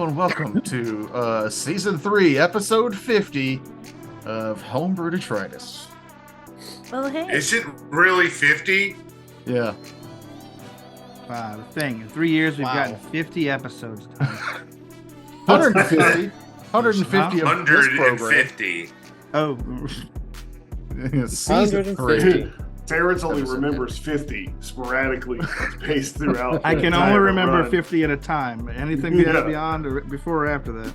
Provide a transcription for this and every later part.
and welcome to Season 3, Episode 50 of Homebrew Detritus. Well, hey. Is it really 50? Yeah. The thing. In 3 years, we've gotten 50 episodes done. 150. 150 of this program. 150. Oh. Season 3. Terrence only remembers 50 sporadically spaced throughout. I can only remember run. 50 at a time. Anything beyond or before or after that.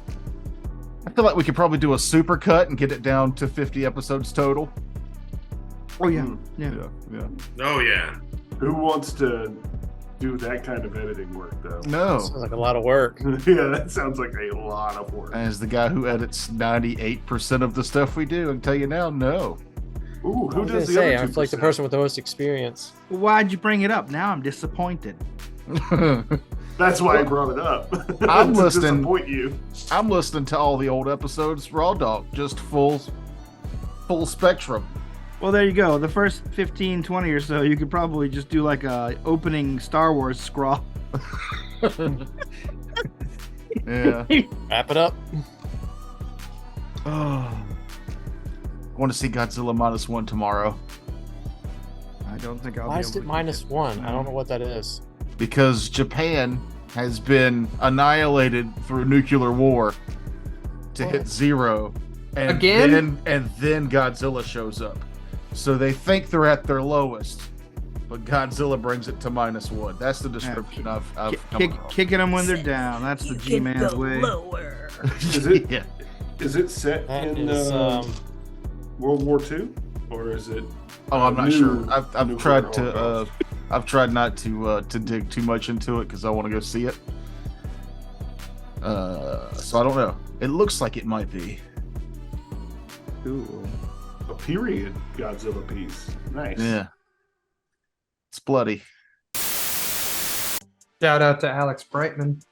I feel like we could probably do a super cut and get it down to 50 episodes total. Oh, yeah. Yeah. Oh, yeah. Who wants to do that kind of editing work, though? No. Sounds like a lot of work. Yeah, that sounds like a lot of work. As the guy who edits 98% of the stuff we do, I can tell you now, no. Ooh, who I was does the gonna say, other 2%? I feel like the person with the most experience. Well, why'd you bring it up? Now I'm disappointed. That's why I brought it up. I'm to listening. disappoint you. I'm listening to all the old episodes, Raw Dog, just full spectrum. Well, there you go. The first 15, 20 or so, you could probably just do like a opening Star Wars scrawl. Yeah. Wrap it up. Oh. I want to see Godzilla -1 tomorrow. I don't think I'll Why be is able it to. -1? I don't know what that is. Because Japan has been annihilated through nuclear war to hit 0. And Again? then Godzilla shows up. So they think they're at their lowest. But Godzilla brings it to -1. That's the description I've come across. Kicking them when they're down. That's the G-Man's way. Lower. Is it, Yeah. is it set That in is, World War II? Or is it... Oh, I'm not new sure. I've nuclear tried to holocaust? I've tried not to dig too much into it because I want to go see it. So I don't know. It looks like it might be. Cool. A period Godzilla piece. Nice. Yeah. It's bloody. Shout out to Alex Brightman.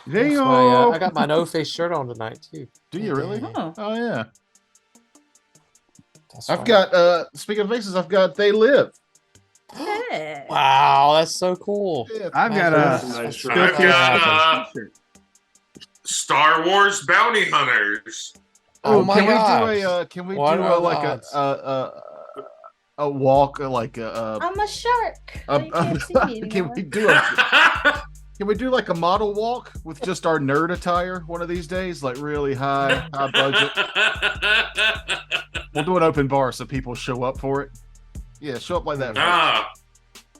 Hey, I got my no face shirt on tonight too. Do you really? Oh. Oh yeah. That's I've right. got speaking of faces, I've got They Live. Hey. Wow, that's so cool. Yeah, I've got That's a a nice shirt. I've got t-shirt. Star Wars Bounty Hunters. Oh my can gosh. we do a What are the like odds? a walk like a I'm a shark. You can't see me can anymore. we do can we do like a model walk with just our nerd attire one of these days, like really high budget? We'll do an open bar so people show up for it. Yeah, show up like that. Ah,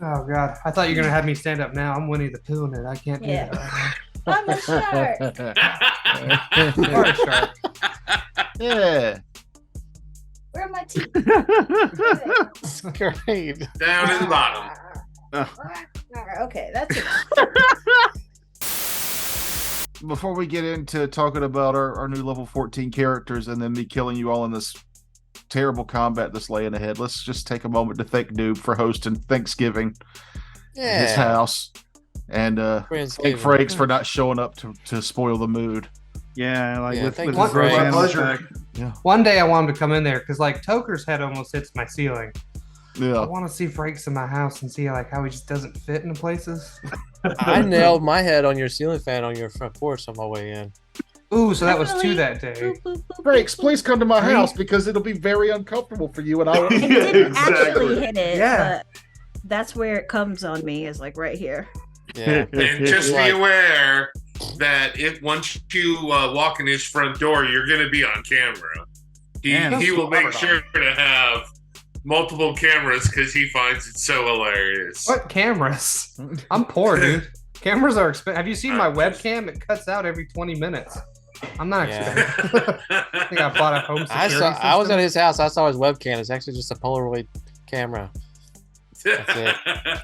Oh God, I thought you were gonna have me stand up now. I'm Winnie the Pooh, and I can't do Yeah. that. I'm a shark. You are a shark. Yeah. Where are my teeth? That's great. down at the bottom. Okay, that's it. Before we get into talking about our new level 14 characters and then me killing you all in this terrible combat that's laying ahead, let's just take a moment to thank Noob for hosting Thanksgiving at his house. And thank Friendsgiving. Frakes for not showing up to spoil the mood. Yeah, like Yeah, with thank his you, Frank. Roseanne My pleasure. back. One day I want him to come in there because like Toker's head almost hits my ceiling. I Yeah. want to see Frakes in my house and see like how he just doesn't fit into places. I nailed my head on your ceiling fan on your front porch on my way in. Ooh, so that was Definitely. 2 that day. Boop, boop, boop, Frakes, boop, please come to my Three? house because it'll be very uncomfortable for you and I boop. It Yeah, didn't actually exactly. hit it, Yeah. but that's where it comes on me, is like right here. Yeah. And just be Like- aware that if once you walk in his front door, you're going to be on camera. Man, He will make that's sure to have multiple cameras because he finds it so hilarious. What cameras? I'm poor, dude. Cameras are expensive. Have you seen my webcam? It cuts out every 20 minutes. I'm not Yeah. expensive. I think I bought a home security I was system. at his house. I saw his webcam. It's actually just a Polaroid camera. That's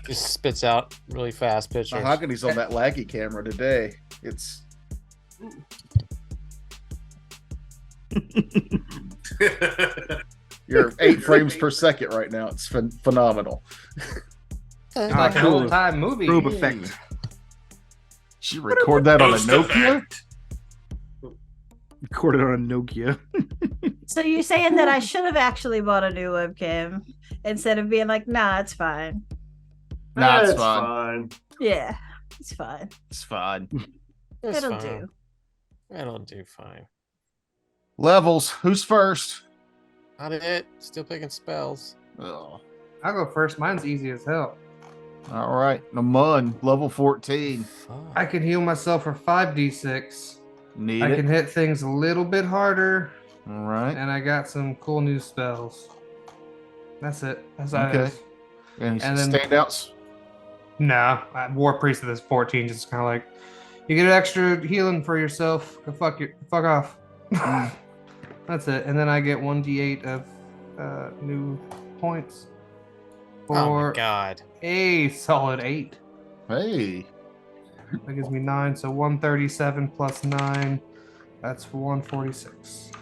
Just spits out really fast pictures. Mahogany's on that laggy camera today. It's you're 8 frames per second right now. It's phenomenal. It's like an cool. old time movie. Probe effect. Did you record that on a Ghost Nokia? effect. Recorded on a Nokia. So you're saying that I should have actually bought a new webcam instead of being like, nah, it's fine. Nah, it's It's fine. Yeah, it's fine. It's fine. It's It'll fine. do. That'll do fine. Levels. Who's first? Not it. Still picking spells. Oh. I'll go first. Mine's easy as hell. All right. Namun, level 14. Fuck. I can heal myself for 5d6. Need I it. can hit things a little bit harder, All right. and I got some cool new spells. That's it. That's all it Okay. is. Any And then- standouts? Nah, War Priest at this 14 just kind of like, you get an extra healing for yourself. Go fuck off. That's it. And then I get 1d8 of new points Oh my for god. a solid 8. Hey. That gives me 9, so 137 plus 9. That's 146.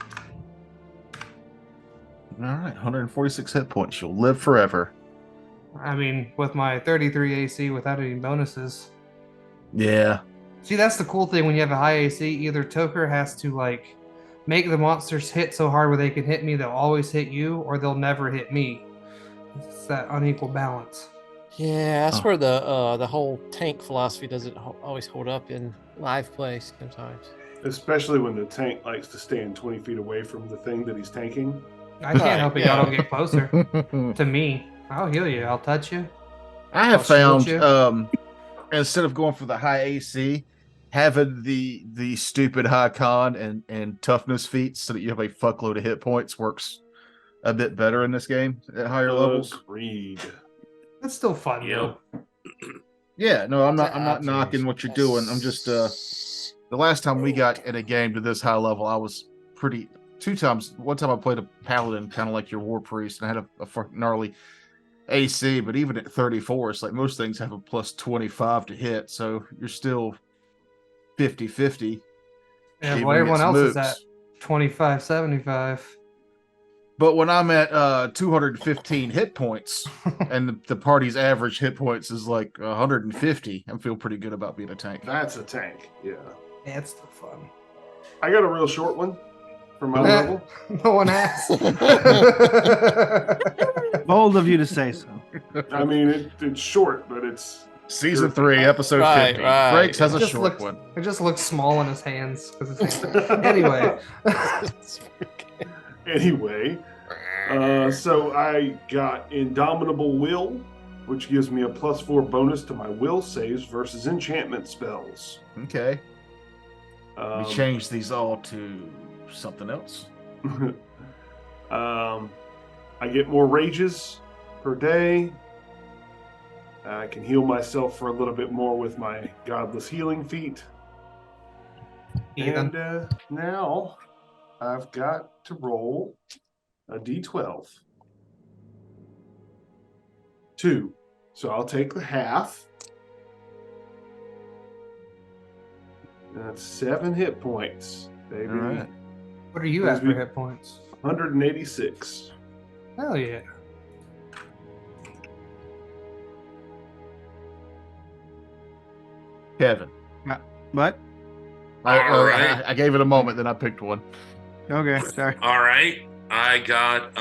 All right. 146 hit points. You'll live forever. I mean, with my 33 AC without any bonuses. Yeah. See, that's the cool thing when you have a high AC. Either Toker has to like make the monsters hit so hard where they can hit me, they'll always hit you, or they'll never hit me. It's that unequal balance. Yeah, that's Huh. where the whole tank philosophy doesn't always hold up in live play sometimes. Especially when the tank likes to stand 20 feet away from the thing that he's tanking. I can't Right, help it. yeah. Y'all don't get closer to me. I'll heal you. I'll touch you. I have I'll shield found you. instead of going for the high AC, having the stupid high con and toughness feats so that you have a fuckload of hit points works a bit better in this game at higher levels. Agreed. That's still fun Yep. though. Yeah, no, I'm not That's knocking what you're doing. I'm just the last time we got in a game to this high level, I was pretty two times. One time I played a paladin, kind of like your war priest, and I had a fucking gnarly AC, but even at 34, it's like most things have a plus 25 to hit, so you're still 50-50. Yeah, even well, everyone against else is mooks. at 25, 75. But when I'm at 215 hit points and the party's average hit points is like 150, I feel pretty good about being a tank. That's a tank. Yeah. Yeah, it's still fun. I got a real short one for my Eh, level. No one asked. Bold of you to say so. I mean, it's short, but it's Season 3, episode Right, 50. right. Frakes has a Just short looked- one. It just looks small in his hands. 'Cause it's anyway, anyway. So I got Indomitable Will, which gives me a +4 bonus to my will saves versus enchantment spells. Okay. Um, We changed these all to something else. I get more rages per day. I can heal myself for a little bit more with my godless healing feat. Heathen. And now I've got to roll a d12. 2. So I'll take the half. That's 7 hit points, baby. All right. what are you at for hit points? 186. Hell yeah. Kevin. What? All right. I gave it a moment, then I picked one. Okay, sorry. All right. I got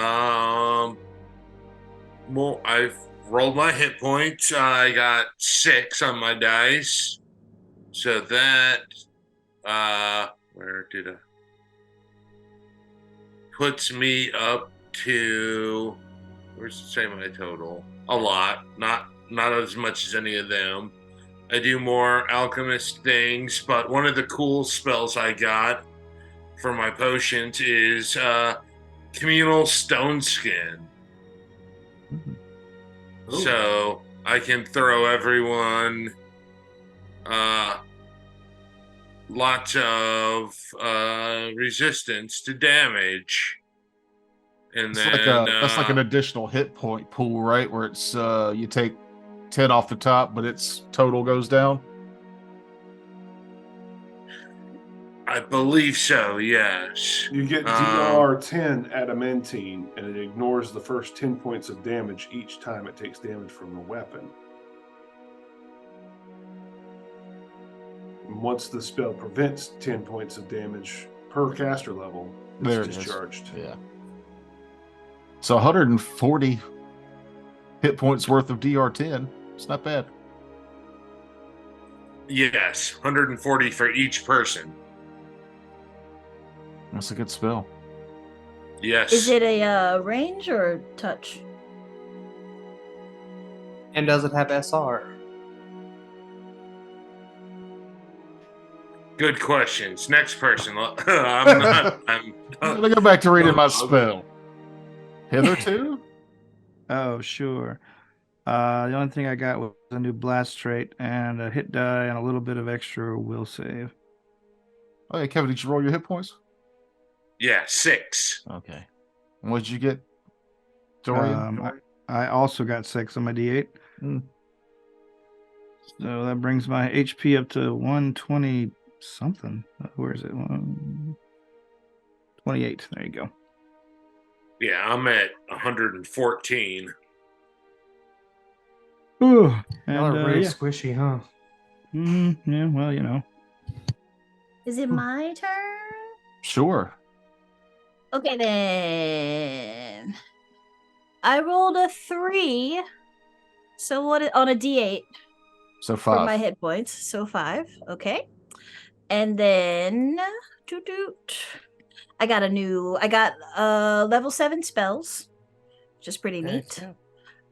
well, I've rolled my hit points. I got 6 on my dice. So that where did I puts me up to where's the say my total? A lot. Not as much as any of them. I do more alchemist things, but one of the cool spells I got for my potions is communal stone skin. Ooh. So I can throw everyone lots of resistance to damage. And It's then like that's like an additional hit point pool, right? Where it's you take 10 off the top, but its total goes down. I believe so, yes. You get DR 10 adamantine, and it ignores the first 10 points of damage each time it takes damage from the weapon. And once the spell prevents 10 points of damage per caster level, it's There it is. discharged. Yeah. So 140 hit points worth of DR10. It's not bad. Yes, 140 for each person. That's a good spell. Yes. Is it a range or touch? And does it have SR? Good questions. Next person. I'm not. I'm gonna go back to reading my Okay. spell. Hitherto? Oh, sure. The only thing I got was a new blast trait and a hit die and a little bit of extra will save. Oh, yeah, Kevin, did you roll your hit points? Yeah, 6. Okay. And what did you get, Dorian? I also got 6 on my D8. Hmm. So that brings my HP up to 120 something. Where is it? 28. There you go. Yeah, I'm at 114. Ooh, Y'all and are really yeah. squishy, huh? Yeah, well, you know. Is it my turn? Sure. Okay then. I rolled a 3. So what on a D8 So for my 5. hit points? So 5. Okay. And then I got level 7 spells, which is pretty neat.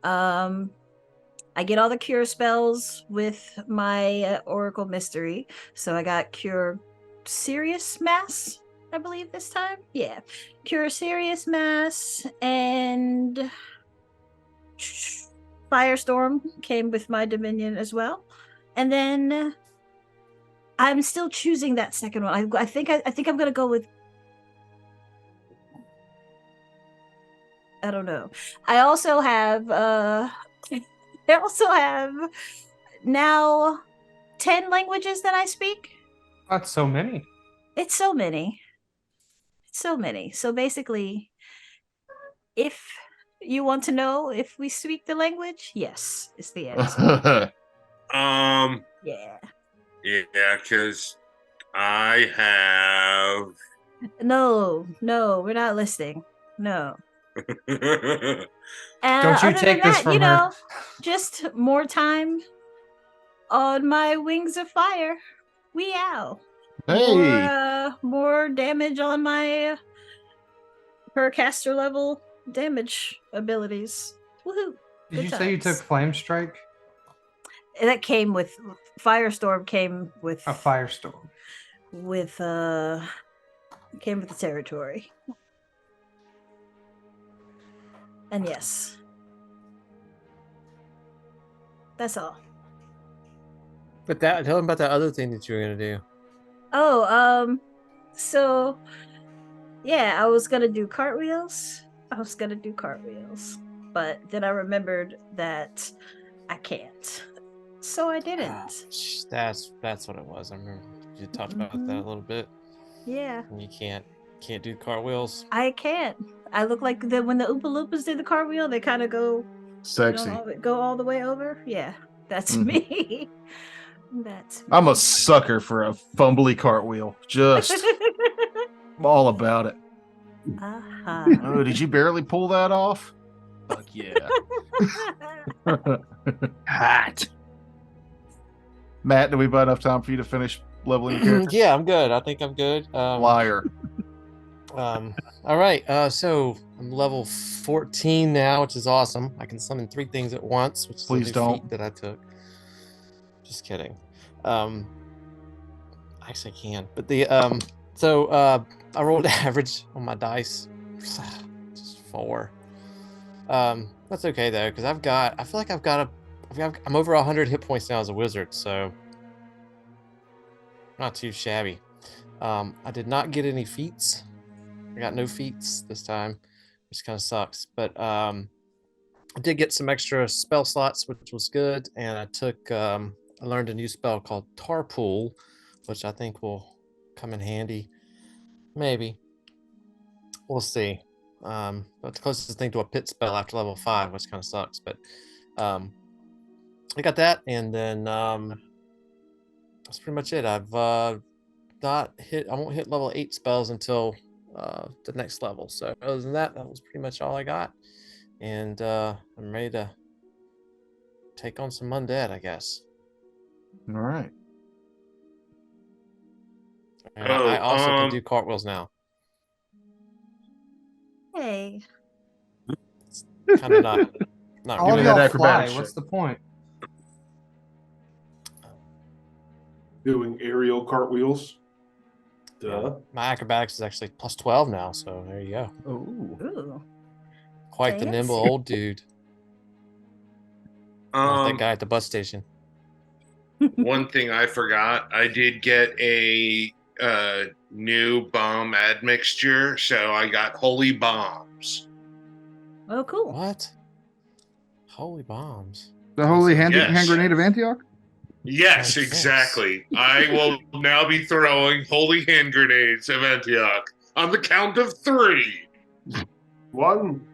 I get all the cure spells with my Oracle Mystery. So I got Cure Serious Mass, I believe this time. Yeah. Cure Serious Mass and Firestorm came with my Dominion as well. And then I'm still choosing that second one. I think I'm going to go with I don't know. I also have now 10 languages that I speak. That's so many. It's so many. So basically, if you want to know if we speak the language, yes, is the answer. Yeah. Yeah, because I have. No, we're not listing. No. Don't you Other take than this that, from her. just more time on my wings of fire. Weow. Hey. More damage on my per caster level damage abilities. Woohoo. Did Good you say you took times. Flame Strike? That came with Firestorm came with A Firestorm. came with the territory. And yes. That's all. But tell him about that other thing that you were gonna do. Oh, so yeah, I was gonna do cartwheels. But then I remembered that I can't. So I didn't. That's what it was. I remember you talked about that a little bit. Yeah. And you can't do cartwheels. I can't. I look like when the Oompa Loompas did the cartwheel, they kind of go Sexy. Go all the way over. Yeah, that's Mhm. me. That's me. I'm a sucker for a fumbly cartwheel. Just I'm all about it. Uh-huh. Oh, did you barely pull that off? Fuck yeah. Hot. Matt, do we buy enough time for you to finish leveling your character? Yeah, I'm good. I think I'm good. Liar. All right. So I'm level 14 now, which is awesome. I can summon 3 things at once, which is Please a new don't. feat that I took. Just kidding. Actually, I can. But I rolled average on my dice. Just 4. That's okay though, because I feel like I'm over 100 hit points now as a wizard, so not too shabby. I did not get any feats. I got no feats this time, which kind of sucks. But I did get some extra spell slots, which was good. And I learned a new spell called Tarpool, which I think will come in handy. Maybe. We'll see. But the closest thing to a pit spell after level 5, which kind of sucks. But I got that, and then that's pretty much it. I won't hit level 8 spells until the next level. So other than that, that was pretty much all I got. And I'm ready to take on some undead, I guess. All right. And I also can do cartwheels now. Hey. Kind of not All Give of me really. that y'all fly. acrobatics What's check. the point? Doing aerial cartwheels. Duh. Yeah. My acrobatics is actually plus 12 now, so there you go. Oh. Ooh. Quite the nimble Fancy. old dude. Not that guy at the bus station. One thing I forgot, I did get a new bomb admixture, so I got holy bombs. Oh, cool. What? Holy bombs. The holy Awesome. hand Yes. grenade of Antioch? Yes, Nice. exactly. I will now be throwing holy hand grenades of Antioch on the count of 3. 1,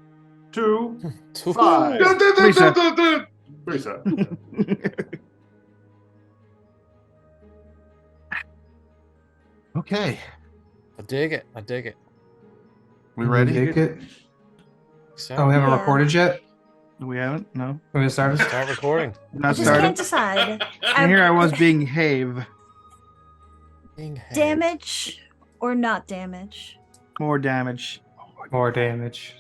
2, Two. 5. Dun, dun, dun, Lisa. dun, dun, dun. Teresa. Okay. I dig it. I dig it. We You ready? dig it? So Oh, we haven't Yeah. recorded yet? We haven't? No. We started? start recording. I Not just started. can't decide. And here I was being Have. Being hacked. Damage or not damage? More damage. More damage.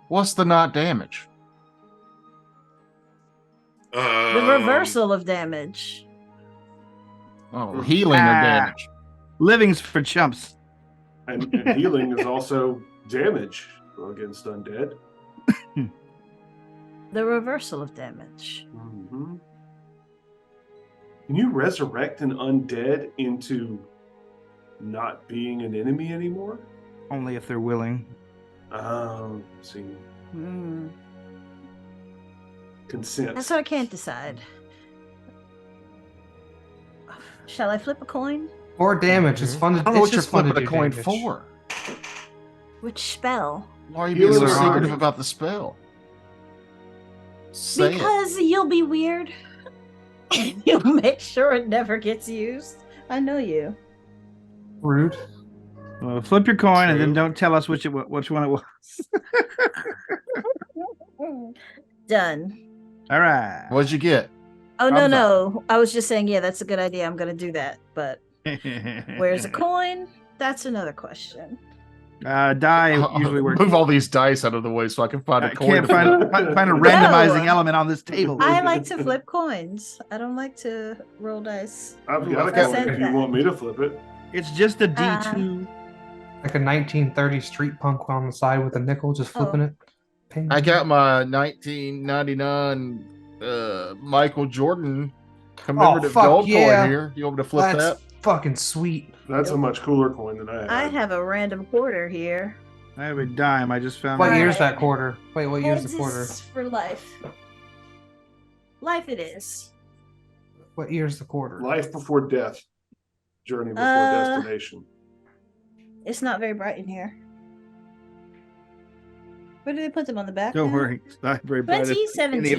What's the not damage? The reversal of damage. Oh, healing or Ah. damage. Living's for chumps. And healing is also damage against undead. The reversal of damage. Mm-hmm. Can you resurrect an undead into not being an enemy anymore? Only if they're willing. See, Hmm. consent. That's what I can't decide. Shall I flip a coin? More damage. It's Mhm. fun to I don't know what you're just fun to flipping a do coin damage. for. Which spell? Why are you being so Healing or secretive harmony? about the spell? Say it. Because you'll be weird. You'll make sure it never gets used. I know you. Rude. Well, flip your coin and then True. don't tell us which one it was. Done. All right. What'd you get? Oh, no, I'm no. I was just saying, yeah, that's a good idea. I'm going to do that. But where's a coin? That's another question. Die usually works. Move all these dice out of the way so I can find I a coin. can't to flip. find a randomizing No. element on this table. I like to flip coins. I don't like to roll dice. I've got a I coin said if you that. want me to flip it. It's just a D2. Like a 1930 street punk on the side with a nickel, just flipping Oh. it. Ping. I got my 1999 Michael Jordan commemorative fuck gold yeah. coin here. You want me to flip That's that? fucking sweet. That's a much cooler coin than I have. I have a random quarter here. I have a dime. I just found What it. Alright. year's that quarter? Wait, what year's Heads the quarter? is for life. Life it is. What year's the quarter? Life before death. Journey before destination. It's not very bright in here. Where do they put them on the back? Don't now? worry. It's not very bright in any of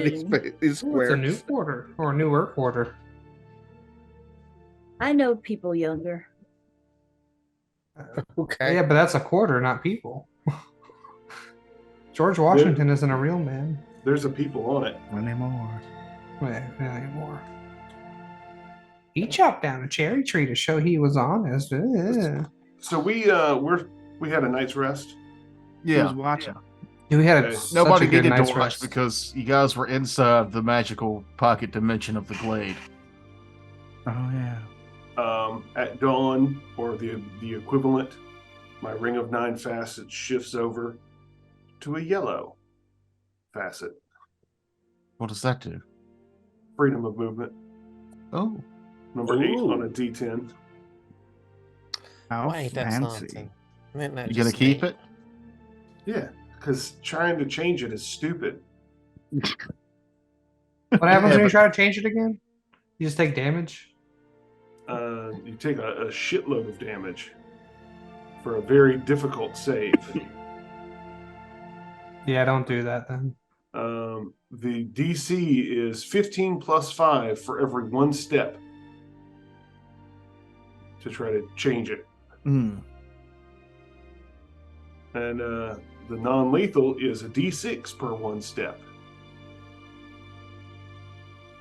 these 2017. these Ooh, it's squares. a new quarter or a newer quarter. I know people younger. Okay. Yeah, but that's a quarter, not people. George Washington isn't a real man. There's a people on it. Anymore. Wait, not anymore. He chopped down a cherry tree to show he was honest. So we had a night's rest. He Yeah. was watching. We had Okay. such Nobody a good needed to night's watch rest. because you guys were inside the magical pocket dimension of the glade. Oh yeah. At dawn, or the equivalent, my ring of 9 facets shifts over to a yellow facet. What does that do? Freedom of movement. Oh, Number 8 Ooh. on a D10. How Why ain't that fancy. something? Man, that you gonna just keep ain't. it? Yeah, because trying to change it is stupid. What happens Yeah, when you but- try to change it again? You just take damage. You take a shitload of damage for a very difficult save. Yeah, don't do that then. The DC is 15 plus 5 for every 1 step to try to change it. Hmm. And the non-lethal is a D6 per 1 step.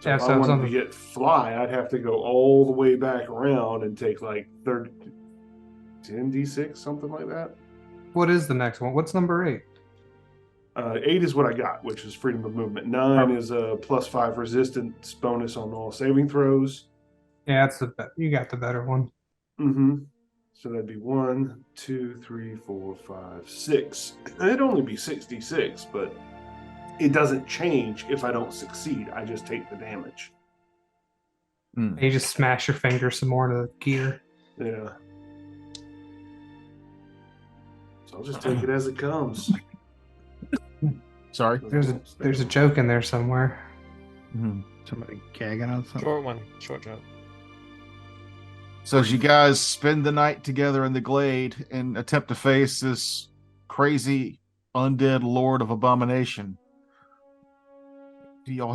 So Yeah, if I so wanted something- to get fly, I'd have to go all the way back around and take like 10 D6, something like that. What is the next one? What's number 8? 8 is what I got, which is freedom of movement. 9 is a +5 resistance bonus on all saving throws. Yeah, you got the better one. Mm-hmm. So that'd be 1, 2, 3, 4, 5, 6. It'd only be 66, but it doesn't change if I don't succeed. I just take the damage. You just smash your finger some more into the gear. Yeah. So I'll just take it as it comes. Sorry. There's a joke in there somewhere. Somebody gagging on something. Short one. Short joke. So as you guys spend the night together in the glade and attempt to face this crazy undead lord of abomination, do y'all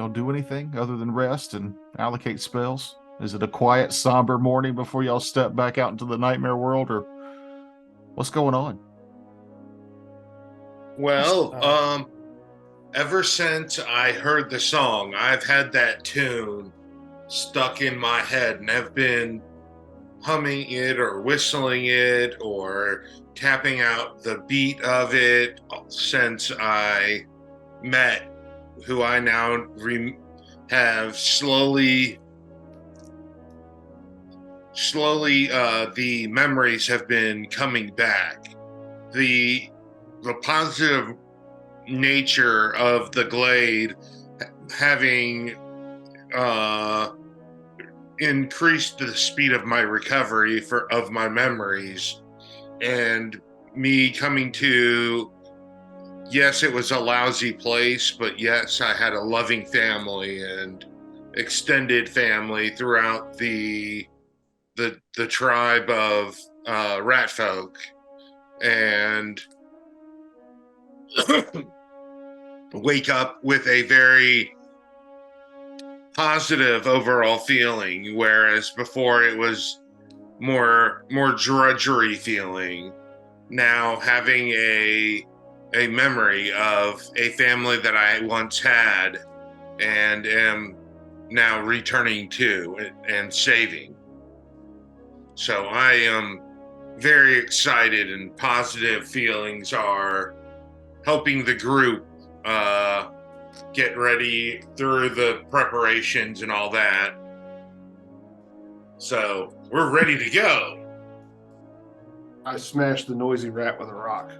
do anything other than rest and allocate spells? Is it a quiet, somber morning before y'all step back out into the nightmare world, or what's going on? Well, ever since I heard the song, I've had that tune stuck in my head and have been humming it or whistling it or tapping out the beat of it since I met who I now have slowly the memories have been coming back. The positive nature of the glade having increased the speed of my recovery of my memories, and me coming to, yes, it was a lousy place, but yes, I had a loving family and extended family throughout the tribe of rat folk, and wake up with a very positive overall feeling, whereas before it was more drudgery feeling. Now having a memory of a family that I once had and am now returning to and saving. So I am very excited, and positive feelings are helping the group get ready through the preparations and all that. So we're ready to go. I smashed the noisy rat with a rock.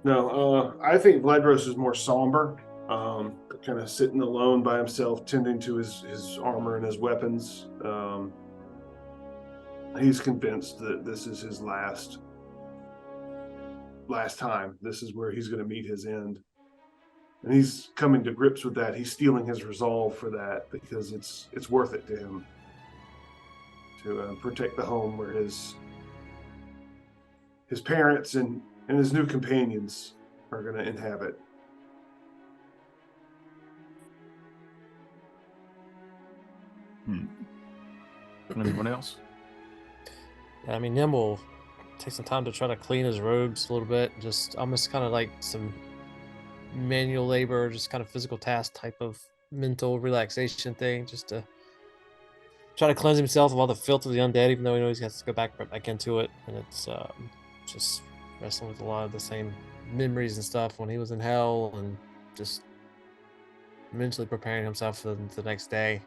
No, I think Vladros is more somber, kind of sitting alone by himself, tending to his armor and his weapons. He's convinced that this is his last time. This is where he's going to meet his end. And he's coming to grips with that. He's stealing his resolve for that because it's worth it to him to protect the home where his parents and his new companions are going to inhabit. Anyone else? I mean, Nim will take some time to try to clean his robes a little bit, just almost kind of like some manual labor, just kind of physical task type of mental relaxation thing, just to try to cleanse himself of all the filth of the undead, even though he knows he has to go back into it. And it's just wrestling with a lot of the same memories and stuff when he was in hell, and just mentally preparing himself for the next day.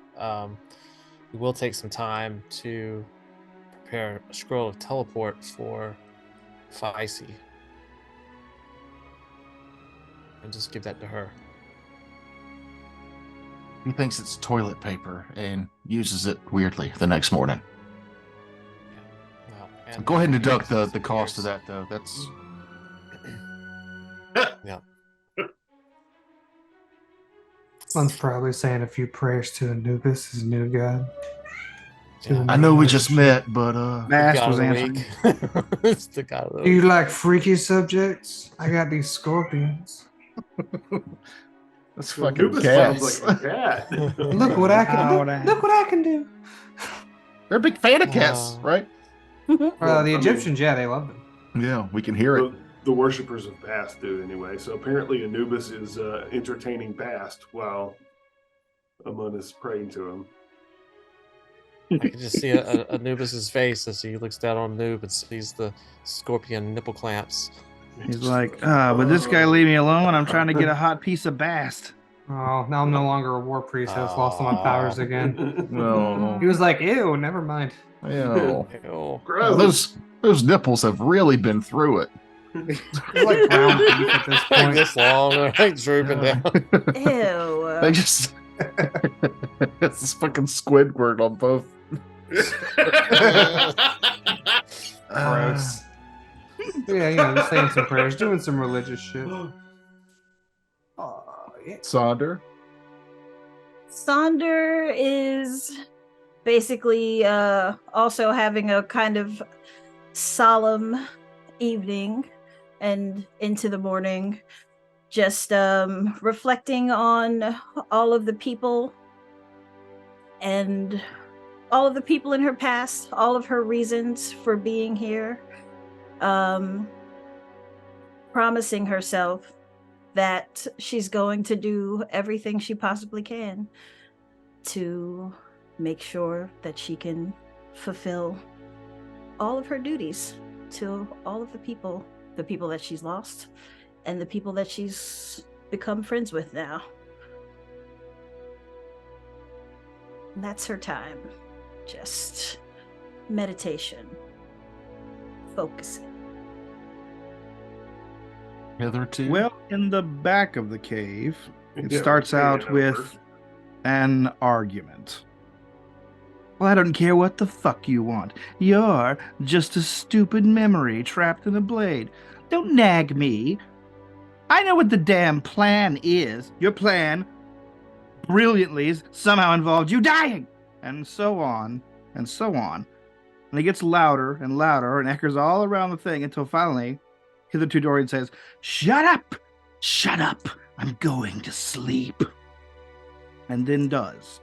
He will take some time to prepare a scroll of teleport for Faisi and just give that to her. He thinks it's toilet paper and uses it weirdly the next morning. Yeah. Go ahead and deduct the cost of that, though. That's yeah. One's probably saying a few prayers to Anubis, his new god. Yeah. I know we just met, but Mass God was of the answering. week. It's the God of the Do you week. like freaky subjects? I got these scorpions. that's Well, fucking Anubis cats. sounds like a cat. Look what I can Wow, look what I can do. They're a big fan of cats, Wow. right? The I mean- Egyptians, yeah, they loved them. Yeah, we can hear it. The worshippers of Bast do anyway. So apparently Anubis is entertaining Bast while Amonis praying to him. I can just see Anubis's face as he looks down on Noob and sees the scorpion nipple clamps. He's like, would this guy leave me alone? I'm trying to get a hot piece of bast. Oh, now I'm no longer a war priest. I just lost all my powers again. No. He was like, ew, never mind. Ew. Ew. Gross. Those nipples have really been through it. They're like ground beef at this Like point. this long, like drooping down. Ew. They just it's this fucking Squidward on both. Gross. Yeah, just saying some prayers, doing some religious shit. Oh, yeah. Sonder. Sonder is basically also having a kind of solemn evening and into the morning, just reflecting on all of the people and all of the people in her past, all of her reasons for being here, promising herself that she's going to do everything she possibly can to make sure that she can fulfill all of her duties to all of the people that she's lost and the people that she's become friends with now. And that's her time. Just meditation, focusing. Hitherto. Well, in the back of the cave, it Yeah, starts bring it out over. with an argument. Well, I don't care what the fuck you want. You're just a stupid memory trapped in a blade. Don't nag me. I know what the damn plan is. Your plan brilliantly somehow involved you dying. And so on, and so on. And it gets louder and louder and echoes all around the thing until finally, hitherto Dorian says, "Shut up! Shut up! I'm going to sleep." And then does.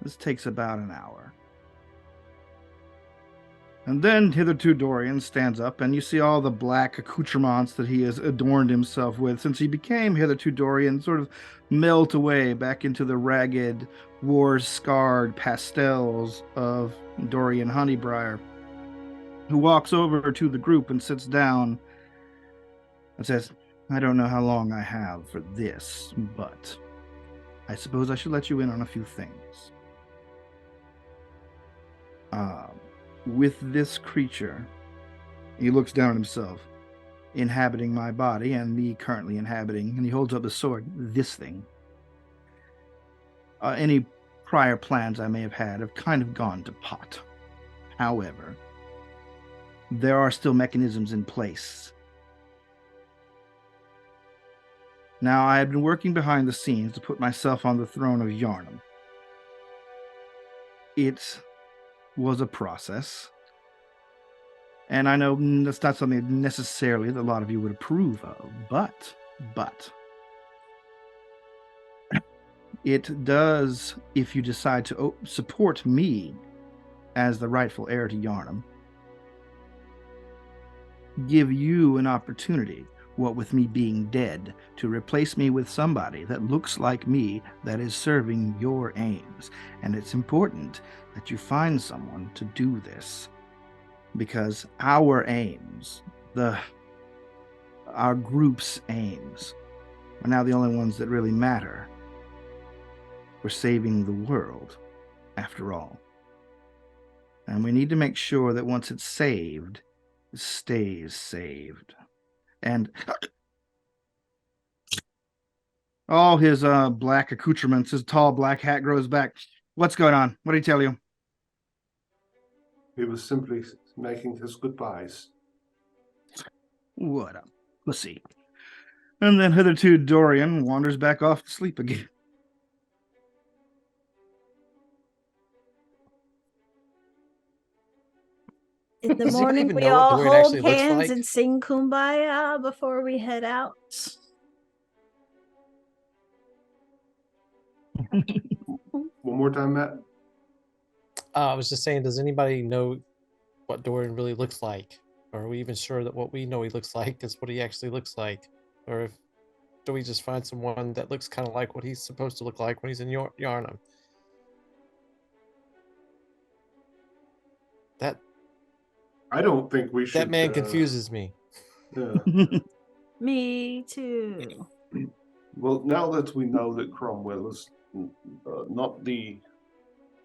This takes about an hour. And then hitherto Dorian stands up, and you see all the black accoutrements that he has adorned himself with since he became hitherto Dorian sort of melt away back into the ragged, war-scarred pastels of Dorian Honeybriar, who walks over to the group and sits down and says, "I don't know how long I have for this, but I suppose I should let you in on a few things. With this creature," he looks down at himself, "inhabiting my body and me currently inhabiting," and he holds up the sword, "this thing. Any prior plans I may have had have kind of gone to pot. However, there are still mechanisms in place. Now, I have been working behind the scenes to put myself on the throne of Yarnum. It was a process. And I know that's not something necessarily that a lot of you would approve of, but it does, if you decide to support me as the rightful heir to Yarnum, give you an opportunity, what with me being dead, to replace me with somebody that looks like me that is serving your aims. And it's important that you find someone to do this, because our aims, our group's aims, are now the only ones that really matter. We're saving the world, after all. And we need to make sure that once it's saved, it stays saved." And all his black accoutrements, his tall black hat grows back. "What's going on? What did he tell you?" He was simply making his goodbyes. "What a pussy." And then hitherto Dorian wanders back off to sleep again. In the Does anybody morning, even we know what all Dorian hold actually looks hands like? and sing Kumbaya before we head out. One more time, Matt. I was just saying, does anybody know what Dorian really looks like? Or are we even sure that what we know he looks like is what he actually looks like? Or if do we just find someone that looks kind of like what he's supposed to look like when he's in Yarnum? That I don't think we should. that man confuses me. Yeah. Me too. Well, now that we know that Cromwell is not the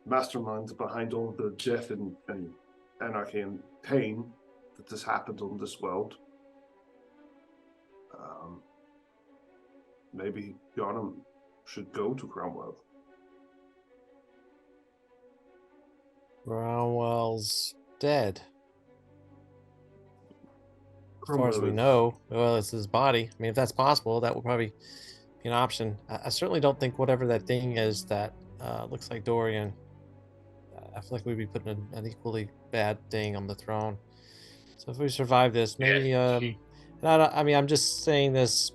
mastermind behind all the death and anarchy and pain that has happened on this world, maybe Yarnum should go to Cromwell. Cromwell's dead. As far as Cromwell we is- know, well, it's his body. I mean, if that's possible, that would probably be an option. I certainly don't think whatever that thing is that looks like Dorian. I feel like we'd be putting an equally bad thing on the throne. So if we survive this, maybe. And I mean, I'm just saying this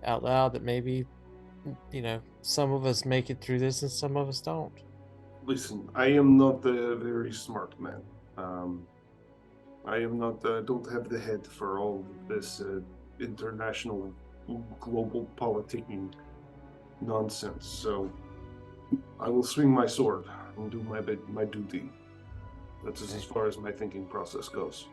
out loud that maybe, some of us make it through this and some of us don't. Listen, I am not a very smart man. I am not. Don't have the head for all of this international, global politicking nonsense. So I will swing my sword and do my duty. That's as far as my thinking process goes.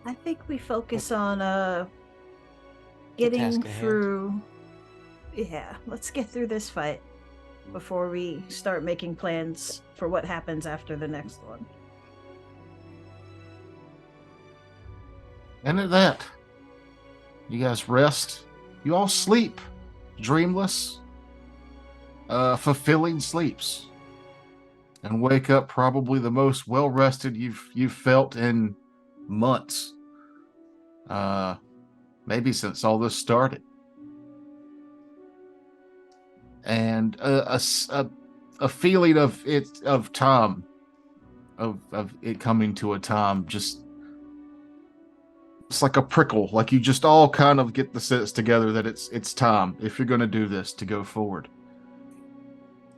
I think we focus on getting task at hand. through. Yeah, let's get through this fight before we start making plans for what happens after the next one. And at that, you guys rest. You all sleep, dreamless, fulfilling sleeps, and wake up probably the most well rested you've felt in months. Maybe since all this started. And a feeling of time, of it coming to a time, just it's like a prickle, like you just all kind of get the sense together that it's time, if you're going to do this, to go forward.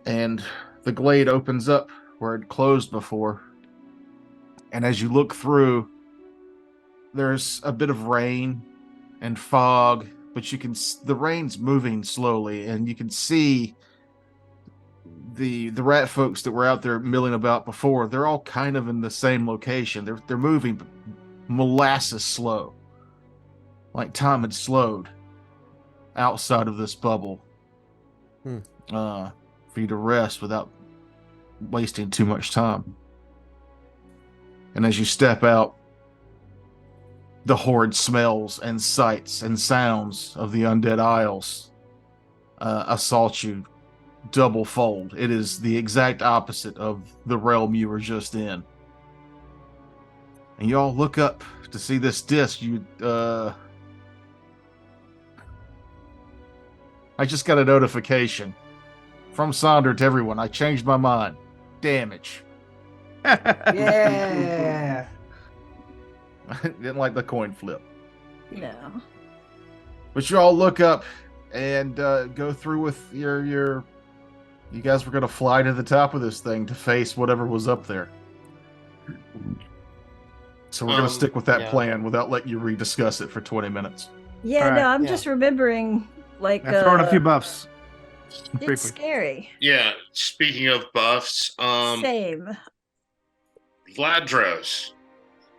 And the glade opens up where it closed before, and as you look through, there's a bit of rain and fog, but the rain's moving slowly, and you can see the rat folks that were out there milling about before. They're all kind of in the same location. They're moving molasses slow, like time had slowed outside of this bubble, for you to rest without wasting too much time. And as you step out, the horrid smells and sights and sounds of the Undead Isles assault you double fold. It is the exact opposite of the realm you were just in. And you all look up to see this disc. I just got a notification from Sonder to everyone. I changed my mind. Damage. Yeah. Didn't like the coin flip. No. But you all look up and go through with your. You guys were going to fly to the top of this thing to face whatever was up there. So we're going to stick with that plan without letting you rediscuss it for 20 minutes. Yeah, All right. no, I'm just remembering, like, I've thrown a few buffs. it's Briefly. scary. Yeah, speaking of buffs, Same. Vladros,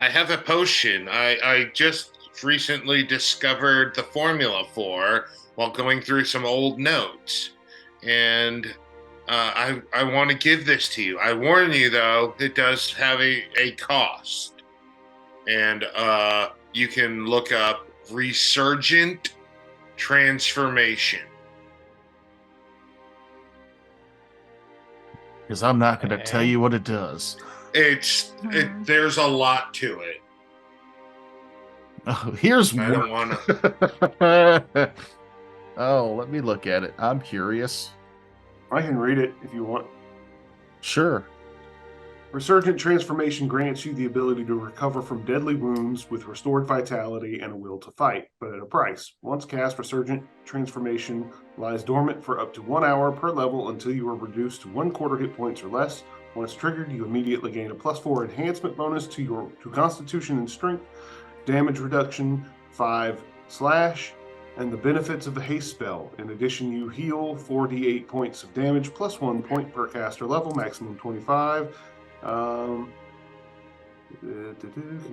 I have a potion I just recently discovered the formula for while going through some old notes. And I want to give this to you. I warn you, though, it does have a cost. And you can look up Resurgent Transformation. Because I'm not going to tell you what it does. There's a lot to it. Oh, here's I one. don't want to. Oh, let me look at it. I'm curious. I can read it if you want. Sure. Resurgent Transformation grants you the ability to recover from deadly wounds with restored vitality and a will to fight, but at a price. Once cast, Resurgent Transformation lies dormant for up to 1 hour per level until you are reduced to 1/4 hit points or less, Once triggered, you immediately gain a +4 enhancement bonus to Constitution and Strength, damage reduction 5 slash, and the benefits of the haste spell. In addition, you heal 4d8 points of damage plus 1 point per caster level, maximum 25. Can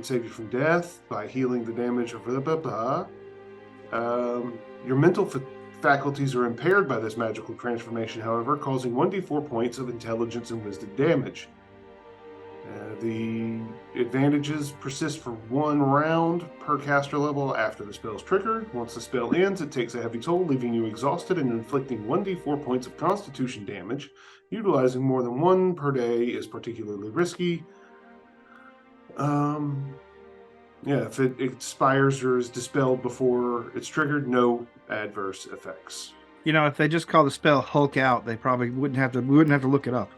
save you from death by healing the damage of your mental faculties are impaired by this magical transformation, however, causing 1d4 points of intelligence and wisdom damage. The advantages persist for 1 round per caster level after the spell is triggered. Once the spell ends, it takes a heavy toll, leaving you exhausted and inflicting 1d4 points of constitution damage. Utilizing more than 1 per day is particularly risky. If it expires or is dispelled before it's triggered, no adverse effects. You know, if they just call the spell Hulk out, they probably wouldn't have to look it up.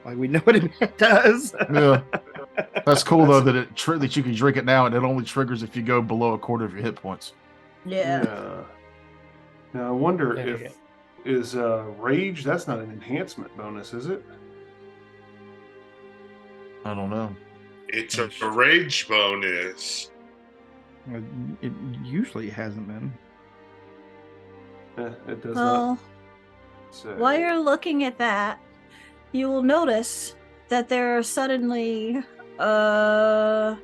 Like, we know what it does. Yeah. That's cool though that that you can drink it now and it only triggers if you go below a quarter of your hit points. Yeah. Now I wonder There you if is rage, that's not an enhancement bonus, is it? I don't know. It's a rage bonus. It usually hasn't been. It does Well, not say. while you're looking at that, you will notice that there are suddenly 5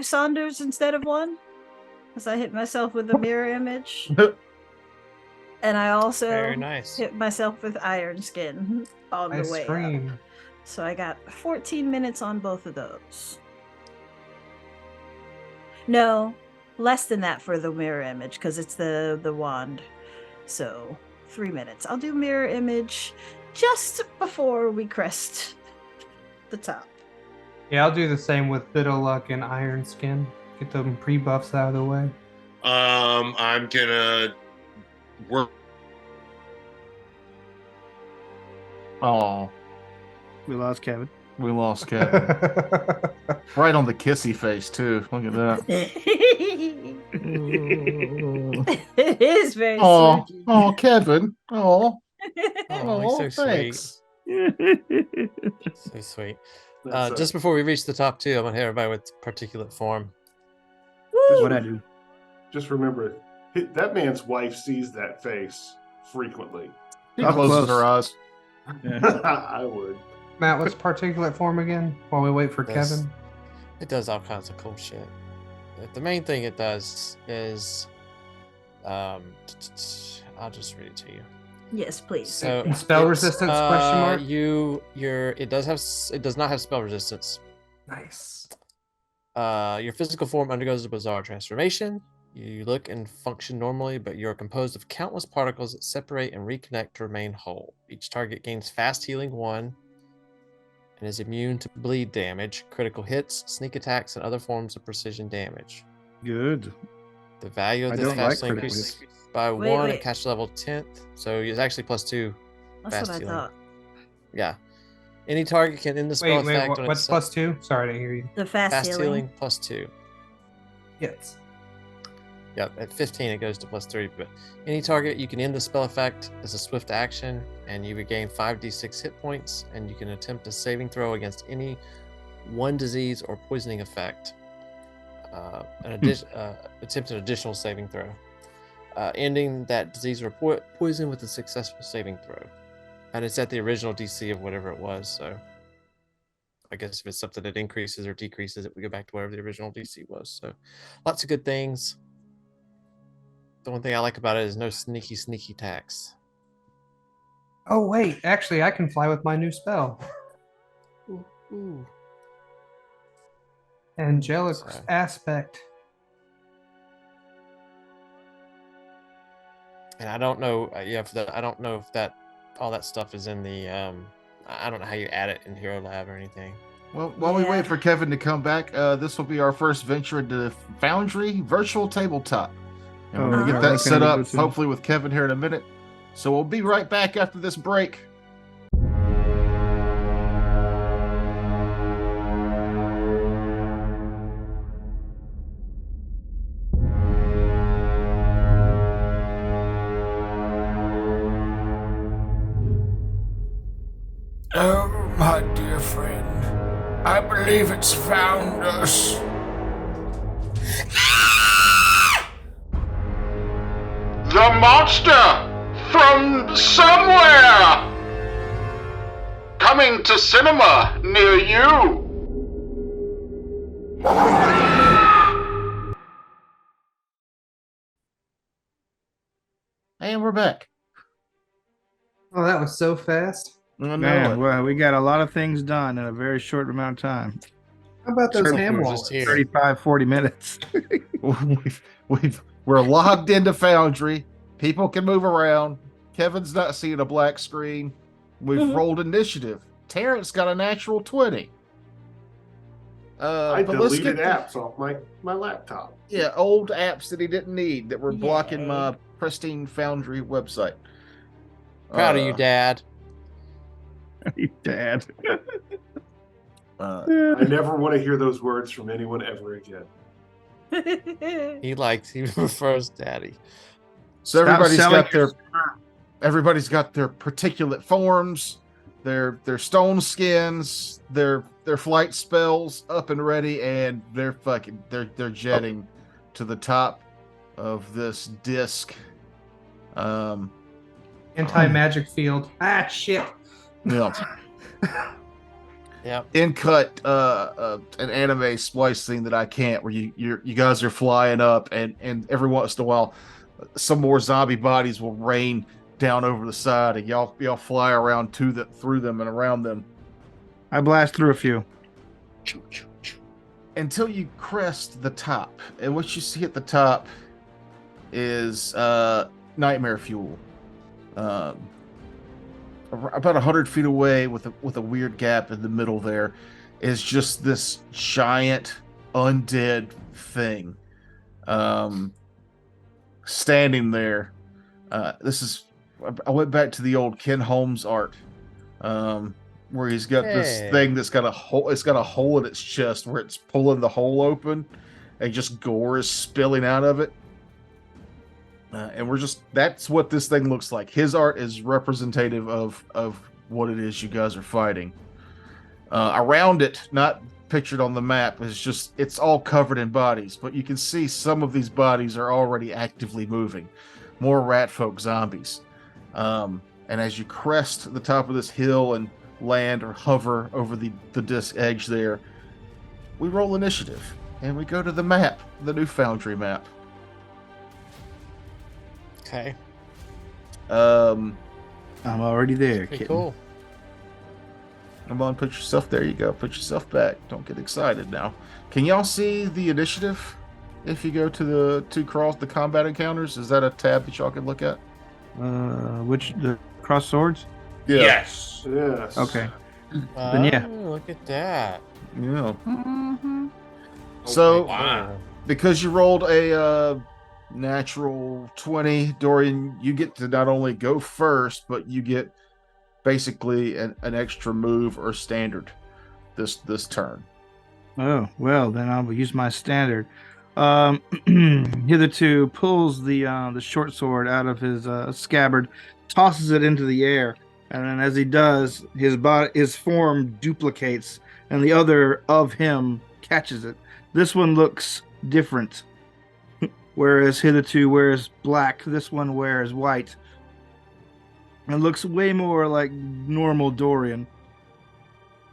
Saunders instead of 1, because I hit myself with a mirror image, and I also Very nice. hit myself with Iron Skin on I the way up. scream. So I got 14 minutes on both of those. No, less than that for the mirror image because it's the wand. So 3 minutes. I'll do mirror image just before we crest the top. Yeah, I'll do the same with Bit of Luck and Iron Skin. Get them pre-buffs out of the way. I'm gonna work. Oh, We lost Kevin. we lost Kevin. Right on the kissy face too. Look at that. It is very Oh, sweet. oh, Kevin. Oh, Oh, he's so thanks. So sweet. That's, Just before we reach the top 2, I'm gonna hit everybody with particulate form. What I do? just remember, that man's wife sees that face frequently. She Up closes close. her eyes. I would. Matt, what's particulate form again? While we wait for This- Kevin. It does all kinds of cool shit. The main thing it does is, I'll just read it to you. Yes, please. So Spell it's, resistance, question mark? It does not have spell resistance. Nice. Your physical form undergoes a bizarre transformation. You look and function normally, but you're composed of countless particles that separate and reconnect to remain whole. Each target gains fast healing 1 and is immune to bleed damage, critical hits, sneak attacks, and other forms of precision damage. Good. The value of I this don't like fast critical increases hits. by Wait, 1 wait. at caster level 10th, so it's actually +2. That's fast what I healing. thought. Yeah. Any target can end the spell Wait, effect on what's itself. +2? Sorry, I didn't hear you. The fast, Fast healing. healing +2. Yes. Yeah, at 15 it goes to +3. But any target, you can end the spell effect as a swift action, and you regain 5d6 hit points, and you can attempt a saving throw against any 1 disease or poisoning effect. Attempt an additional saving throw, ending that disease or poison with a successful saving throw. And it's at the original DC of whatever it was. So I guess if it's something that increases or decreases, it would go back to whatever the original DC was. So lots of good things. The one thing I like about it is no sneaky attacks. Oh, wait. Actually, I can fly with my new spell. Ooh. Angelic So- Aspect. And I don't know, I don't know if that all that stuff is in the. I don't know how you add it in Hero Lab or anything. Well, while we Yeah. wait for Kevin to come back, this will be our first venture into Foundry Virtual Tabletop. And we're going to Oh, get that okay, set we up, go to- hopefully with Kevin here in a minute. So we'll be right back after this break. Oh, my dear friend, I believe it's found us. The monster from somewhere! Coming to cinema near you! And we're back. Oh, that was so fast. I know Man, it. well, we got a lot of things done in a very short amount of time. How about those Certainly, ham we're wallets? just here. 35, 40 minutes. We're logged into Foundry. People can move around. Kevin's not seeing a black screen. We've rolled initiative. Terrence got a natural 20. I but let's deleted get apps off my laptop. yeah, old apps that he didn't need that were blocking Yay. my pristine Foundry website. Proud of you, Dad. Dad. I never want to hear those words from anyone ever again. He prefers Daddy. So Stop everybody's got their particulate forms, their stone skins, their flight spells up and ready, and they're jetting to the top of this disc. Anti-magic field. Ah, shit. Yeah. Yep. In cut an anime splice scene that I can't, where you guys are flying up, and every once in a while some more zombie bodies will rain down over the side, and y'all fly around through them and around them I blast through a few. until you crest the top. And what you see at the top is nightmare fuel. About 100 feet away, with a weird gap in the middle, there is just this giant undead thing standing there. I went back to the old Ken Holmes art, where he's got this Hey. thing that's got a hole. It's got a hole in its chest where it's pulling the hole open, and just gore is spilling out of it. And that's what this thing looks like. His art is representative of what it is you guys are fighting. Around it, not pictured on the map, it's all covered in bodies, but you can see some of these bodies are already actively moving. More rat folk zombies. And as you crest the top of this hill and land or hover over the disc edge there, we roll initiative and we go to the map, the new Foundry map. Okay. I'm already there. Pretty Kitten. cool. Come on, put yourself there. You go. Put yourself back. Don't get excited now. Can y'all see the initiative? If you go to the combat encounters, is that a tab that y'all can look at? Which the cross swords? Yes. Yes. Okay. Then yeah. Look at that. Yeah. Mhm. So, Wow. because you rolled a natural 20, Dorian, you get to not only go first, but you get basically an extra move or standard this turn. Oh, well, then I'll use my standard. Hitherto pulls the short sword out of his scabbard, tosses it into the air, and then as he does, his form duplicates, and the other of him catches it. This one looks different. Whereas hitherto wears black, this one wears white. It looks way more like normal Dorian.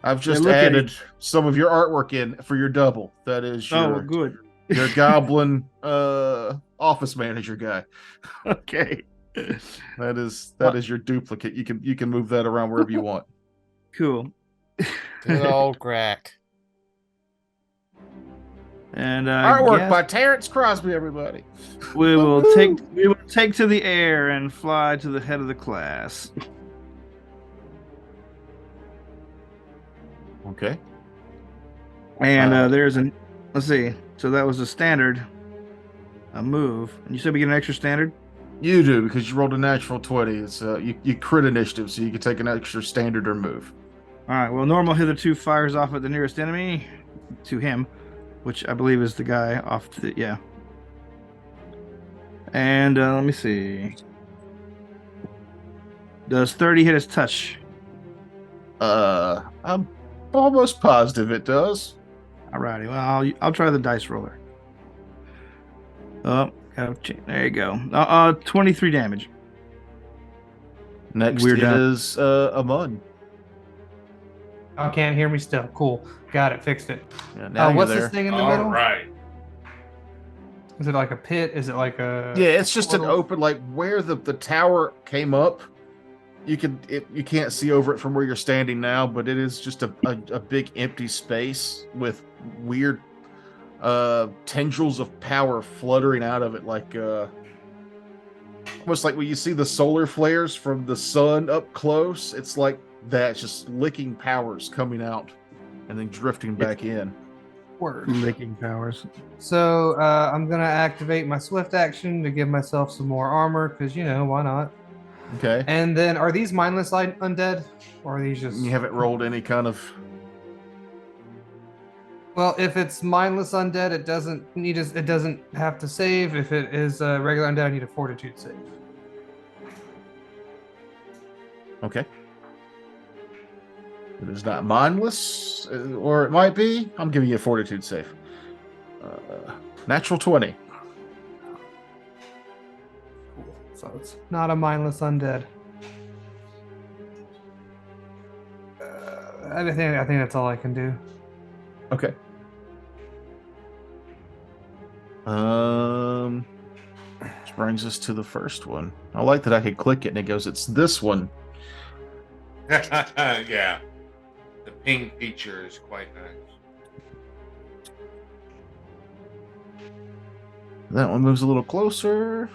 I've just look at added some of your artwork in for your double. That is Oh, good. your goblin office manager guy. Okay. That is your duplicate. You can move that around wherever you want. Cool. Good old crack. And Artwork by Terrence Crosby, everybody. we will take to the air and fly to the head of the class. Okay. And let's see. So that was a standard, a move. And you said we get an extra standard? You do, because you rolled a natural 20. It's you crit initiative, so you can take an extra standard or move. All right. Well, normal hitherto fires off at the nearest enemy, to him, which I believe is the guy off the yeah. And let me see. Does 30 hit his touch? I'm almost positive it does. Alrighty, well, I'll try the dice roller. Oh, there you go. 23 damage. Next We're done. is Amon. Oh, can't hear me still. Cool. Got it. Fixed it. Yeah, now you're What's there. this thing in the All middle? right. Is it like a pit? Is it like a? Yeah, it's just an portal? open, like where the tower came up. You can't see over it from where you're standing now, but it is just a big empty space with weird tendrils of power fluttering out of it, like almost like when you see the solar flares from the sun up close. It's like that, just licking powers coming out and then drifting back in. Word. Licking powers. So I'm gonna activate my swift action to give myself some more armor, because why not? Okay. And then, are these mindless undead, or are these just? You haven't rolled any kind of. Well, if it's mindless undead, it doesn't have to save. If it is regular undead, I need a fortitude save. Okay. It is not mindless, or it might be. I'm giving you a fortitude save. Natural 20. Cool. So it's not a mindless undead. I think that's all I can do. Okay. Which brings us to the first one. I like that I could click it and it goes, it's this one. Yeah. The ping feature is quite nice. That one moves a little closer.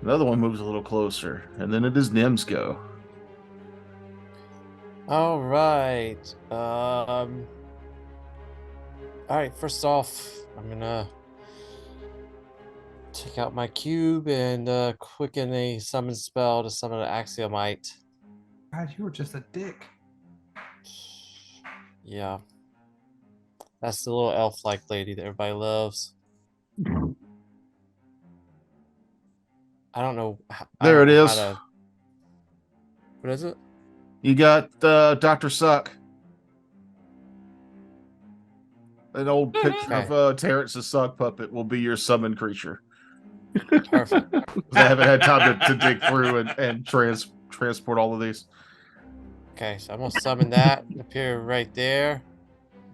Another one moves a little closer. And then it is Nim's go. All right. All right. First off, I'm gonna take out my cube and quicken a summon spell to summon an Axiomite. God, you were just a dick. Yeah. That's the little elf-like lady that everybody loves. I don't know. There it is. What is it? You got Dr. Suck. An old picture of Terrence's Suck puppet will be your summon creature. Perfect. I haven't had time to dig through and transport all of these. Okay, so I'm gonna summon that appear right there.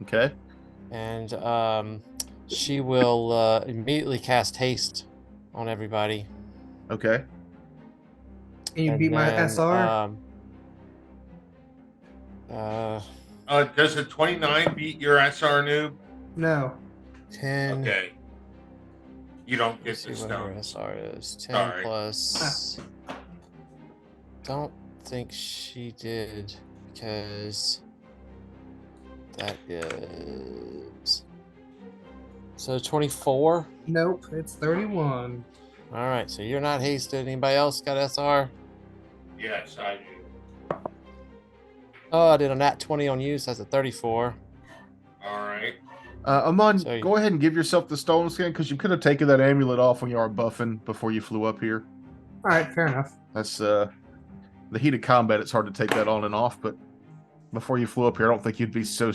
Okay. And she will immediately cast haste on everybody. Okay. Can you beat my SR? Does a 29 beat your SR noob? No. 10. Okay. You don't get Let's see this what her done. SR is. 10 Sorry. plus. Don't think she did, because that is. So 24. Nope, it's 31. All right, so you're not hasted. Anybody else got SR? Yes, I do. Oh, I did a nat 20 on you, so that's a 34. All right. Amon, So you- go ahead and give yourself the stone skin, because you could have taken that amulet off when you were buffing before you flew up here. All right, fair enough. That's the heat of combat. It's hard to take that on and off, but before you flew up here, I don't think you'd be so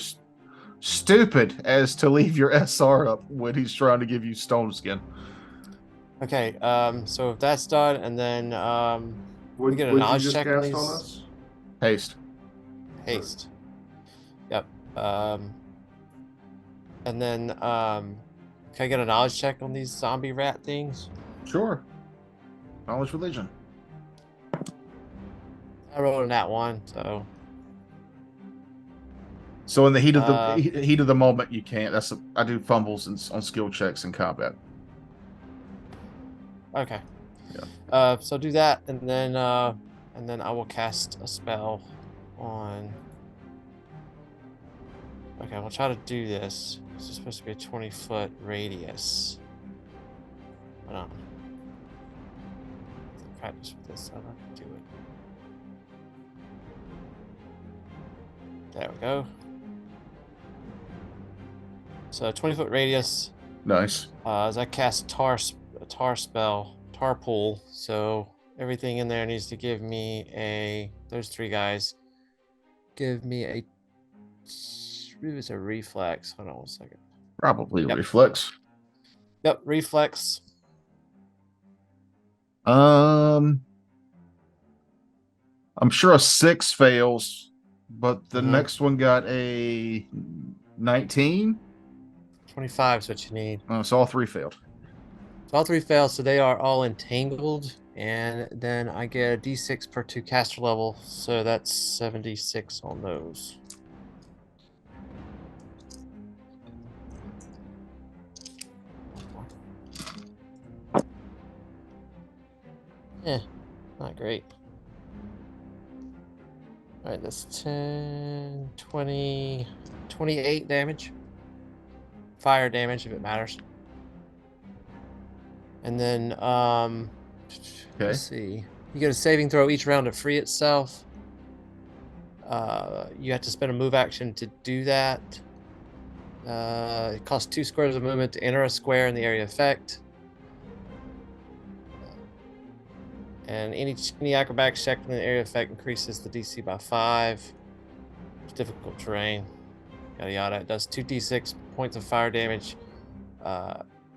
stupid as to leave your SR up when he's trying to give you stone skin. Okay, so if that's done, and then we Would get a you knowledge just check on cast these. on us? Haste. Haste. Yep. And then can I get a knowledge check on these zombie rat things? Sure. Knowledge religion. I rolled a nat 1, so So in the heat of the moment, you can't. I do fumbles on skill checks in combat. okay. Yeah. So do that, and then I will cast a spell on. Okay, we'll try to do this. This is supposed to be a 20-foot radius. Hold on. Practice with this. How do I do it? There we go. So 20-foot radius. Nice. As I cast tar spell, tar pool. So everything in there needs to give me a. Those 3 guys give me a. It was a reflex. Hold on 1 second. Probably Yep. reflex. Yep, reflex. I'm sure a 6 fails, but the Mhm. next one got a 19. 25 is what you need. So all 3 failed. So all 3 fail, so they are all entangled, and then I get a d6 per 2 caster level, so that's 76 on those. Eh, not great. All right, that's 10, 20, 28 damage. Fire damage, if it matters. And then, let's see. You get a saving throw each round to free itself. You have to spend a move action to do that. It costs 2 squares of movement to enter a square in the area effect. And any acrobatics check in the area effect increases the DC by 5. It's difficult terrain. Yada yada. It does 2d6 points of fire damage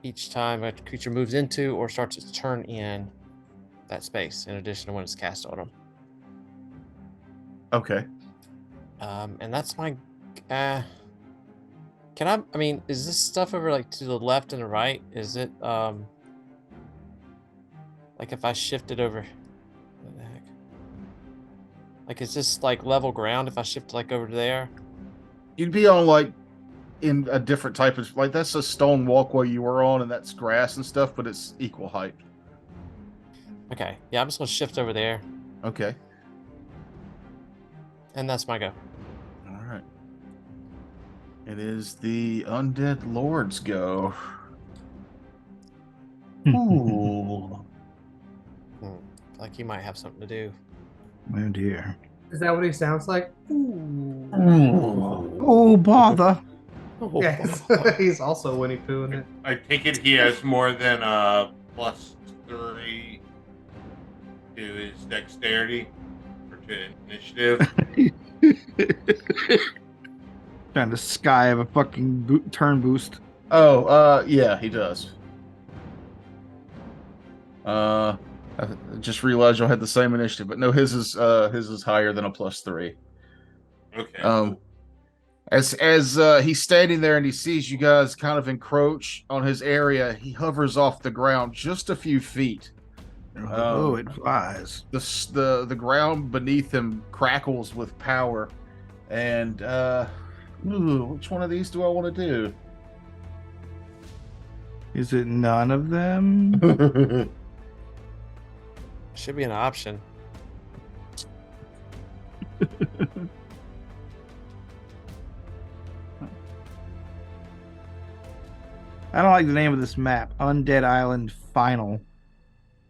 each time a creature moves into or starts its turn in that space, in addition to when it's cast on them. Okay. And that's my. Can I mean, is this stuff over like to the left and the right? Is it like if I shift it over? What the heck? Like, is this like level ground if I shift like over there? You'd be on like in a different type of like that's a stone walkway you were on, and that's grass and stuff, but it's equal height. Okay, yeah, I'm just gonna shift over there, Okay. and that's my go. All right. It is the undead lord's go. Ooh. Like he might have something to do. Oh dear. Is that what he sounds like? Ooh. Oh bother. Yeah, he's also Winnie Pooh in it. I take it he has more than +3 to his dexterity or to initiative. Trying to sky of a fucking turn boost. Oh, yeah, he does. I just realized y'all had the same initiative, but no, his is higher than a +3. Okay. Cool. As he's standing there and he sees you guys kind of encroach on his area, he hovers off the ground just a few feet. It flies. The ground beneath him crackles with power, and which one of these do I want to do? Is it none of them? Should be an option. I don't like the name of this map. Undead Island Final.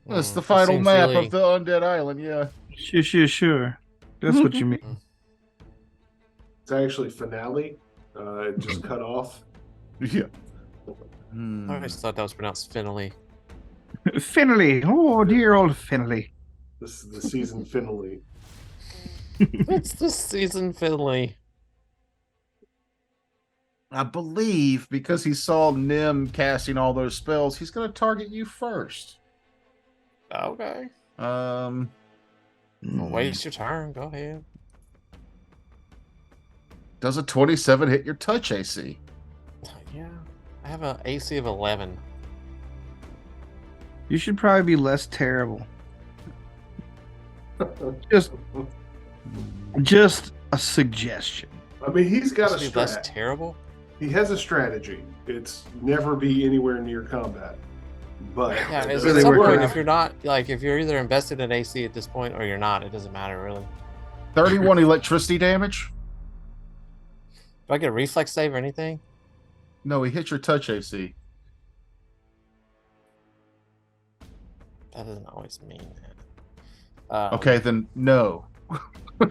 That's the That final seems map really- of the undead island. Yeah. Sure. That's what you mean. It's actually finale. It just cut off. Yeah. I always thought that was pronounced Finley. Finley. Oh, dear old Finley. This is the season finale. It's the season Finley. I believe because he saw Nim casting all those spells, he's going to target you first. Okay. Um, Don't waste your turn. Go ahead. does a 27 hit your touch AC? Yeah. I have an AC of 11. You should probably be less terrible. Just a suggestion. I mean, he's got a Should be less strat. terrible. He has a strategy. It's never be anywhere near combat. But Yeah, it it's doesn't at some work point, out. if you're not, like, if you're either invested in AC at this point or you're not, it doesn't matter really. 31 electricity damage? Do I get a reflex save or anything? No, he hit your touch AC. That doesn't always mean that. Okay, then no. You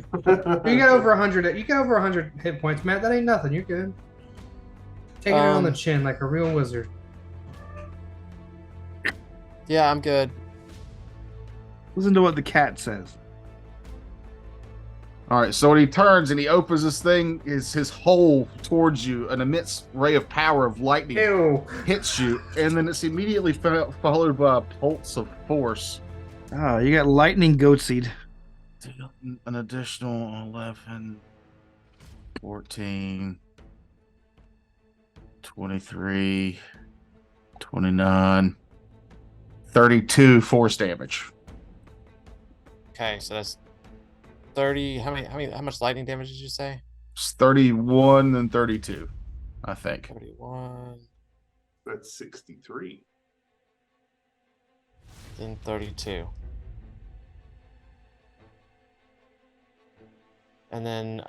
get over 100. You get over 100 hit points, Matt. That ain't nothing. You're good. Taking it on the chin like a real wizard. Yeah, I'm good. Listen to what the cat says. All right, so when he turns and he opens this thing, is his hole towards you, an immense ray of power of lightning Ew. hits you, and then it's immediately followed by a pulse of force. Oh, you got lightning goat seed. An additional 11, 14, 23, 29, 32 force damage. Okay, so that's 30. How much lightning damage did you say? It's 31 and 32, I think. 31, That's 63. then 32. And then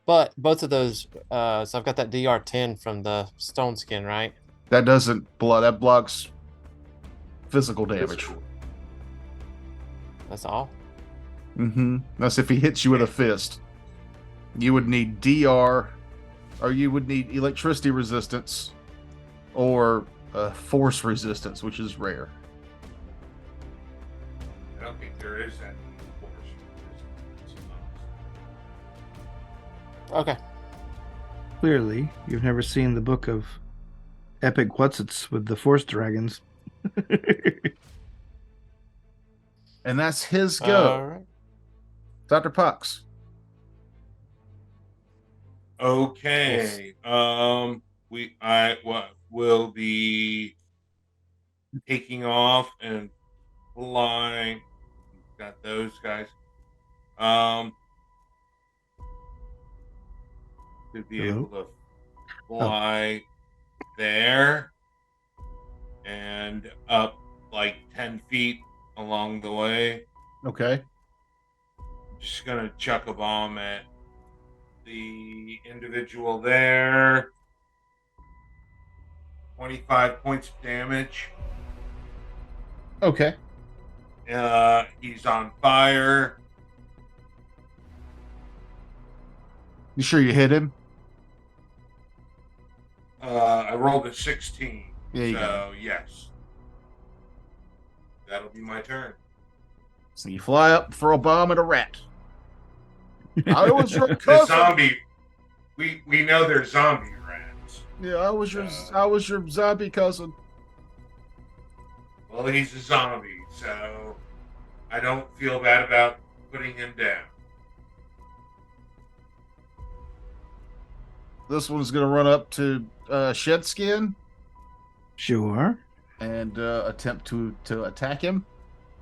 but both of those so I've got that DR10 from the stone skin, right? That doesn't block. That blocks physical damage. That's all? That's if he hits you with a fist. You would need DR, or you would need electricity resistance, or force resistance, which is rare. I don't think there is that force. Okay. Clearly, you've never seen the book of Epic Whatsits with the Force Dragons. And that's his go. All right. Dr. Pox. Okay. I will be taking off and flying. Got those guys. To be Hello? able to fly there and up like 10 feet along the way. Okay. Just gonna chuck a bomb at the individual there. 25 points of damage. Okay. He's on fire. You sure you hit him? I rolled a 16. Yeah, you got So, yes. That'll be my turn. So you fly up, throw a bomb at a rat. I was your The cousin. zombie. We know they're zombie rats. Yeah, I was your zombie cousin. Well, he's a zombie, so I don't feel bad about putting him down. This one's gonna run up to Shedskin Sure. and attempt to attack him.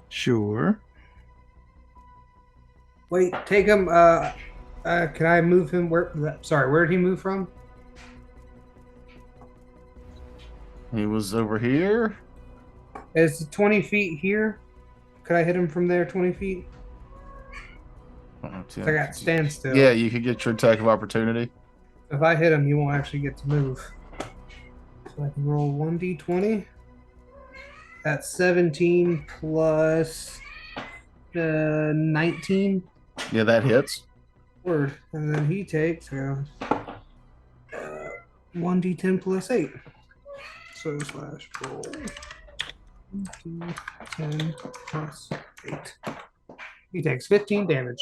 Sure. Wait, take him. Can I move him? Where did he move from? He was over here. Is 20 feet here? Could I hit him from there 20 feet? I got standstill. Yeah, you could get your attack of opportunity. If I hit him, he won't actually get to move. So I can roll 1d20. That's 17 plus 19. Yeah, that hits. Word. And then he takes 1d10 plus 8. So slash roll 1d10 plus 8. He takes 15 damage.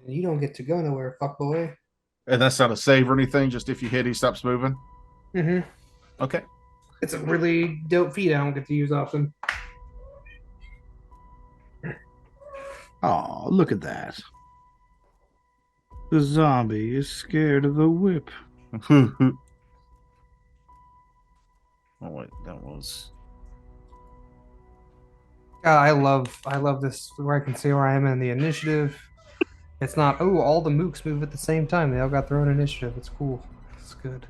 And you don't get to go nowhere, fuckboy. And that's not a save or anything, just if you hit, he stops moving. Mm-hmm. Okay. It's a really dope feat I don't get to use often. Oh, look at that. The zombie is scared of the whip. Oh wait, that was. God, I love this where I can see where I am in the initiative. It's not, oh, all the mooks move at the same time. They all got their own initiative. It's cool. It's good.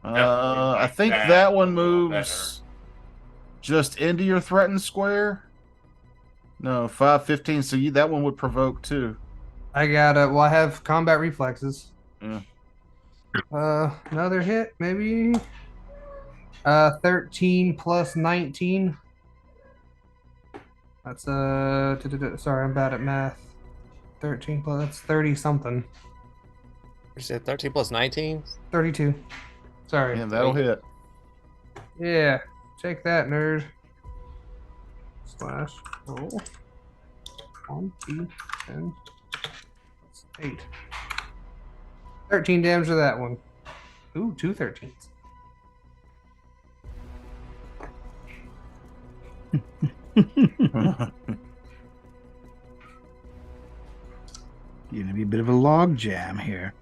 I think that one moves just into your threatened square. No, 5-15. So that one would provoke too. I got I have combat reflexes. Yeah. Another hit, maybe. 13 plus 19. That's sorry, I'm bad at math. 13 plus that's 30 something. You said 13 plus 19? 32. Sorry. Yeah, that'll hit. Yeah. Take that, nerd. Slash roll. 1, 2, 10, 8. 13 damage to that one. Ooh, 2 13s. You're gonna be a bit of a log jam here.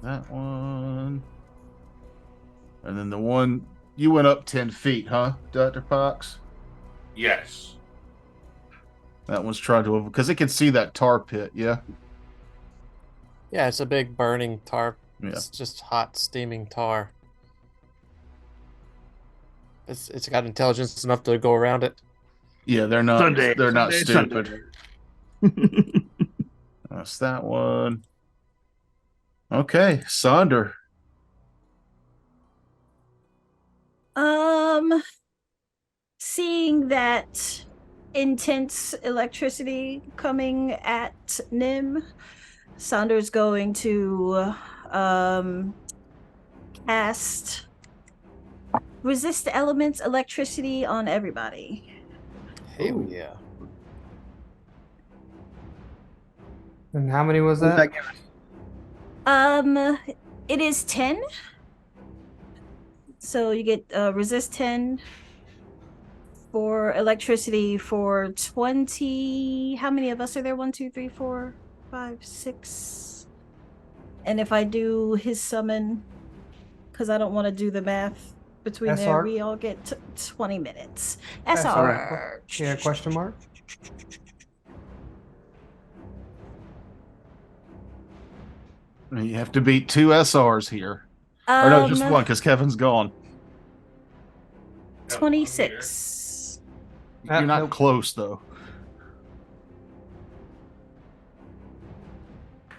That one. And then the one you went up 10 feet, huh, Dr. Fox? Yes. That one's trying to, because it can see that tar pit, yeah? Yeah, it's a big burning tar. Yeah. It's just hot, steaming tar. It's got intelligence enough to go around it. Yeah, they're not Sunday, they're not Sunday, stupid. That's that one. Okay, Sonder. Seeing that intense electricity coming at Nim, Sander's going to cast resist elements electricity on everybody. Hell Ooh. yeah. And how many was What'd that? that give us? It is 10. So you get resist 10 for electricity for 20. How many of us are there? 1, 2, 3, 4, 5, 6. And if I do his summon, because I don't want to do the math between there, SR? we all get 20 minutes. SR. SR. Yeah, question mark? You have to beat 2 SRs here. Or no, just one, because Kevin's gone. 26. You're not nope. close, though.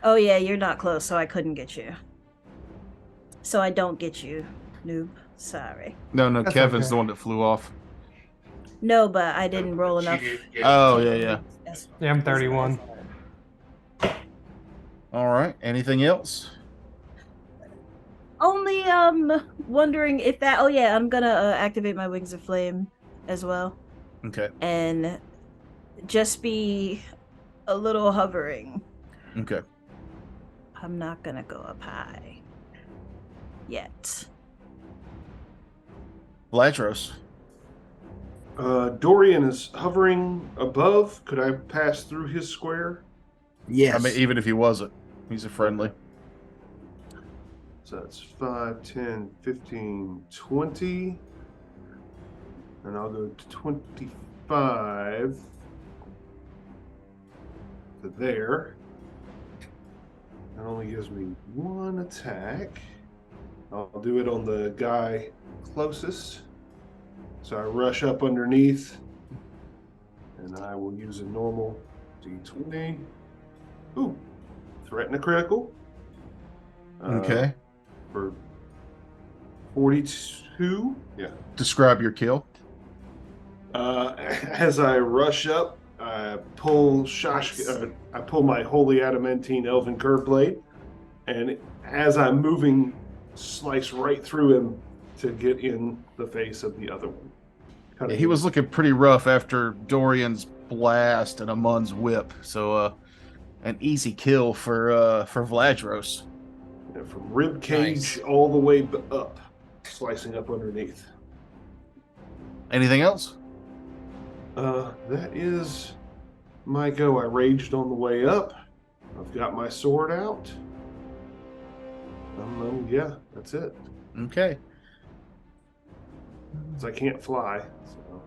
Oh yeah, you're not close, so I couldn't get you. So I don't get you, noob. Sorry. No, That's Kevin's okay. the one that flew off. No, but I didn't roll enough. Oh, yeah. Yeah, I'm 31. All right. Anything else? Only wondering if that. Oh yeah, I'm gonna activate my wings of flame as well, Okay. and just be a little hovering. Okay. I'm not gonna go up high yet. Latros. Dorian is hovering above. Could I pass through his square? Yes. I mean, even if he wasn't, he's a friendly. So that's 5, 10, 15, 20. And I'll go to 25 to there. That only gives me 1 attack. I'll do it on the guy closest. So I rush up underneath, and I will use a normal d20. Ooh, threaten a critical. Okay. For 42. Yeah. Describe your kill. As I rush up, I pull I pull my holy adamantine elven curve blade, and as I'm moving, slice right through him to get in the face of the other one. Yeah, he was looking pretty rough after Dorian's blast and Amun's whip. So, an easy kill for Vladros. From rib cage Nice. all the way up, slicing up underneath. Anything else? That is my go. I raged on the way up. I've got my sword out. Yeah, that's it. Okay. 'Cause I can't fly. So.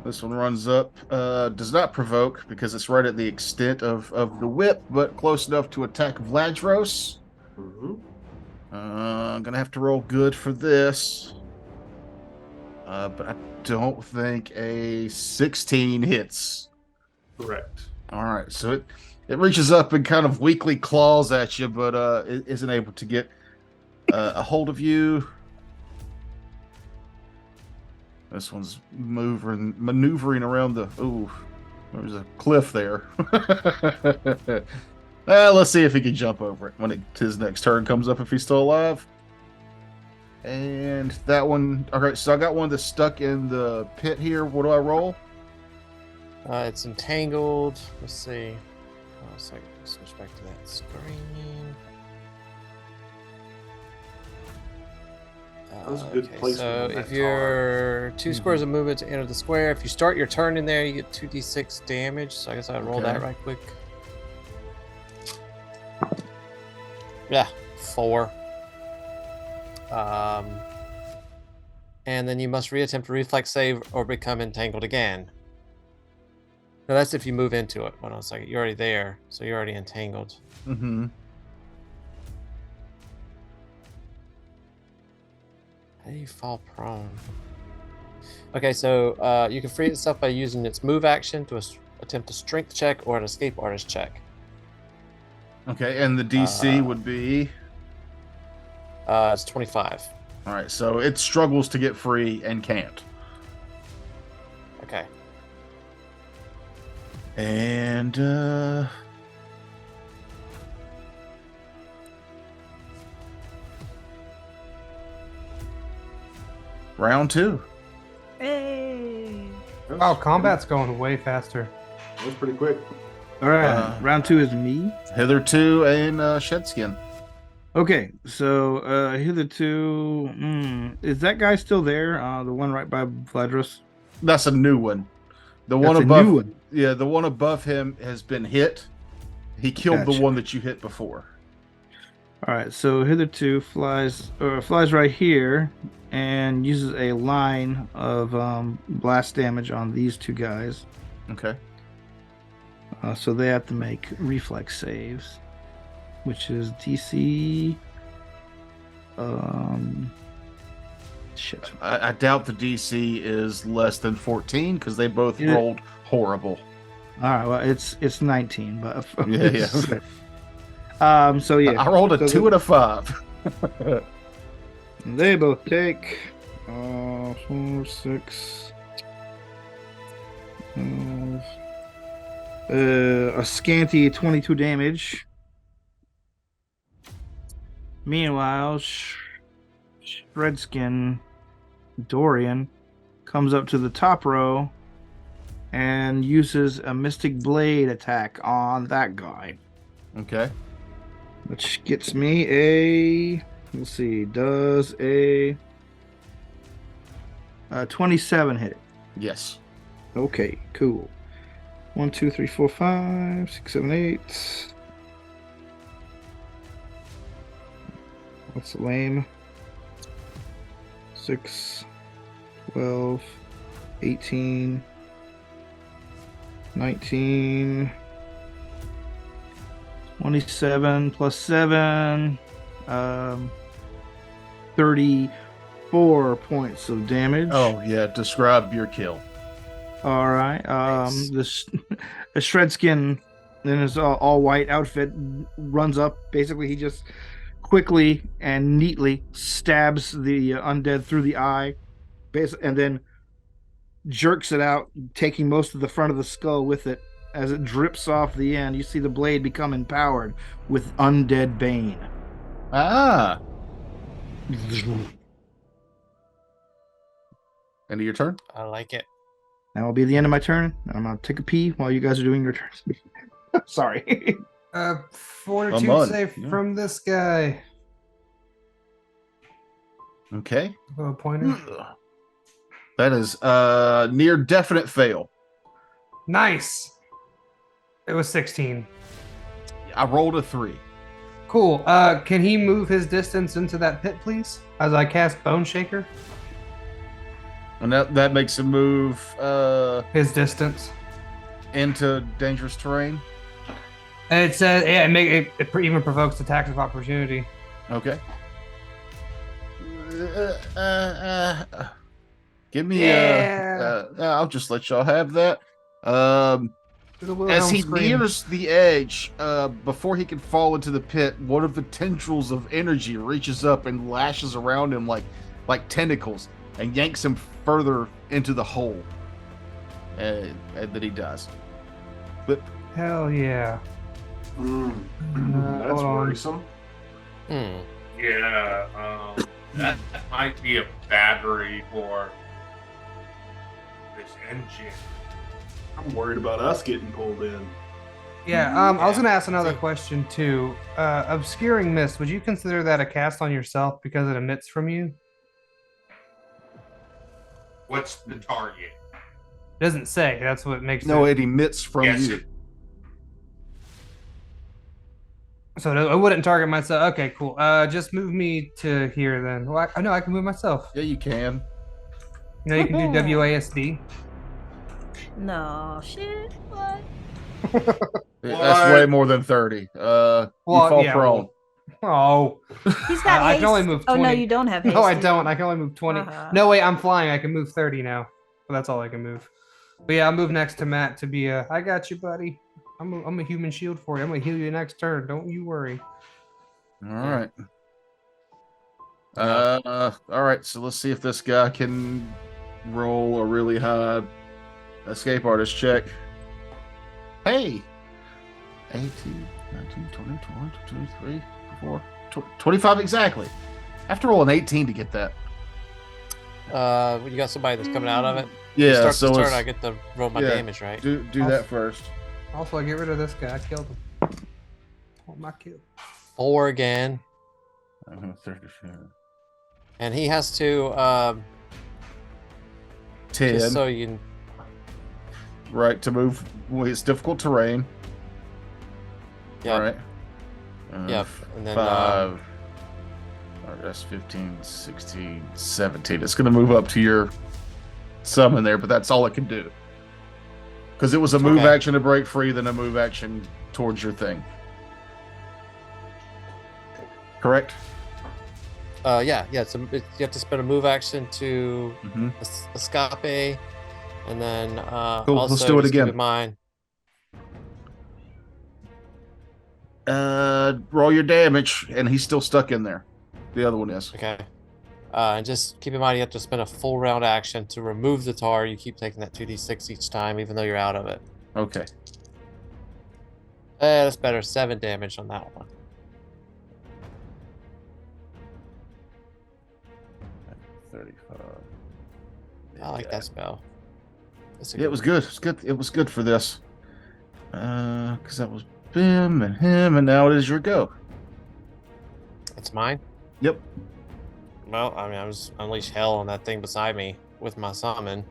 This one runs up. Does not provoke because it's right at the extent of the whip, but close enough to attack Vladros. Mm-hmm. I'm gonna have to roll good for this. But I don't think a 16 hits. Correct. All right, so it reaches up and kind of weakly claws at you, but it isn't able to get a hold of you. This one's maneuvering around the. Ooh, There's a cliff there. Let's see if he can jump over it when his next turn comes up, if he's still alive. And that one. Okay, so I got one that's stuck in the pit here. What do I roll? It's entangled. Let's see. Oh, a second. Switch back to that screen. That was a good placement So on that if you're 2 squares of movement to enter the square, if you start your turn in there, you get 2d6 damage. So I guess I'd roll that right quick. Yeah, 4. And then you must reattempt a reflex save or become entangled again. No, that's if you move into it. Hold on a second. You're already there, so you're already entangled. Mm-hmm. How do you fall prone? Okay, so you can free itself by using its move action to attempt a strength check or an escape artist check. Okay, and the DC would be? It's 25. All right, so it struggles to get free and can't. Okay. And round 2. Hey. Wow, combat's going way faster. That was pretty quick. All right, round 2 is me. Hitherto and Shedskin. Okay, so hitherto, is that guy still there? The one right by Vladros? That's a new one. The That's one a above, new one. Yeah, the one above him has been hit. He killed the Gotcha. one that you hit before. All right, so hitherto flies right here and uses a line of blast damage on these 2 guys. Okay. So they have to make reflex saves, which is DC. Shit. I doubt the DC is less than 14 because they both Yeah. rolled horrible. All right, well it's 19, but Yeah. So yeah, I rolled a so 2 and a 5. they both take 4, 6, a scanty 22 damage. Meanwhile, Redskin Dorian comes up to the top row and uses a Mystic Blade attack on that guy, Okay. which gets me a, let's see, does a 27 hit it. Yes. Okay, cool. 1, 2, 3, 4, 5, 6, 7, 8. That's lame. 6, 12, 18, 19, 27 plus 7, 34 points of damage. Oh, yeah. Describe your kill. All right. Nice. The Shredskin in his all white outfit runs up. Basically, he just quickly and neatly stabs the undead through the eye, and then jerks it out, taking most of the front of the skull with it. As it drips off the end, you see the blade become empowered with undead bane. Ah. End of your turn? I like it. That will be the end of my turn. I'm gonna take a pee while you guys are doing your turns. Sorry. Fortitude on, save yeah. from this guy. Okay. A pointer. That is near definite fail. Nice. It was 16. I rolled a 3. Cool. Can he move his distance into that pit, please? As I cast Bone Shaker. And that makes him move His distance. into dangerous terrain. And it says, yeah, it even provokes attacks of opportunity. Okay. Give me I'll just let y'all have that. As he nears the edge, before he can fall into the pit, one of the tendrils of energy reaches up and lashes around him like tentacles and yanks him further into the hole. And then he dies. Whip. Hell yeah. That's hold on. worrisome. Yeah, that might be a battery for this engine. I'm worried about us getting pulled in. Yeah, I was Yeah, gonna ask another see. question too. Obscuring mist, would you consider that a cast on yourself because it emits from you? What's the target? Doesn't say. That's what makes No, it. it emits from Yes. you. So I wouldn't target myself. Okay, cool. Just move me to here then. Well, I know I can move myself. Yeah, you can. You know, you can do WASD. No shit. What? That's way more than 30. You fall yeah, prone. Oh, He's got I haste. can only move 20. Oh no, you don't have haste. No, I do don't. you? I can only move 20. Uh-huh. No, wait, I'm flying. I can move 30 now. But that's all I can move. But yeah, I'll move next to Matt to be I got you, buddy. I'm a human shield for you. I'm gonna heal you next turn. Don't you worry. All right. All right. So let's see if this guy can roll a really high escape artist check. Hey, 18, 19, 20, 21, 23, 24, 25 exactly. I have to roll an 18 to get that. You got somebody that's coming out of it. Yeah. Start So the turn, it's- I get to roll my yeah. damage, right? do that first. Also, get rid of this guy. I killed him. Oh, my kill. 4 again, 37. and he has to 10. just so you. Right, to move. Well, it's difficult terrain. Yeah. All right. Yep, and then 5. That's 15, 16, 17. It's going to move up to your summon there, but that's all it can do. Because it was a move Okay. action to break free, then a move action towards your thing. Correct? yeah. You have to spend a move action to Mm-hmm. escape, and then Cool, also let's do it just keep again. in mind. Roll your damage, and he's still stuck in there. The other one is. Okay. And just keep in mind you have to spend a full round action to remove the tar. You keep taking that 2d6 each time, even though you're out of it. Okay. That's better. 7 damage on that one. 35. I like that spell. That's a Yeah, it was one. good. It's good. It was good for this. Because that was him and him, and now it is your go. It's mine. Yep. Well, I mean, I was unleash hell on that thing beside me with my summon.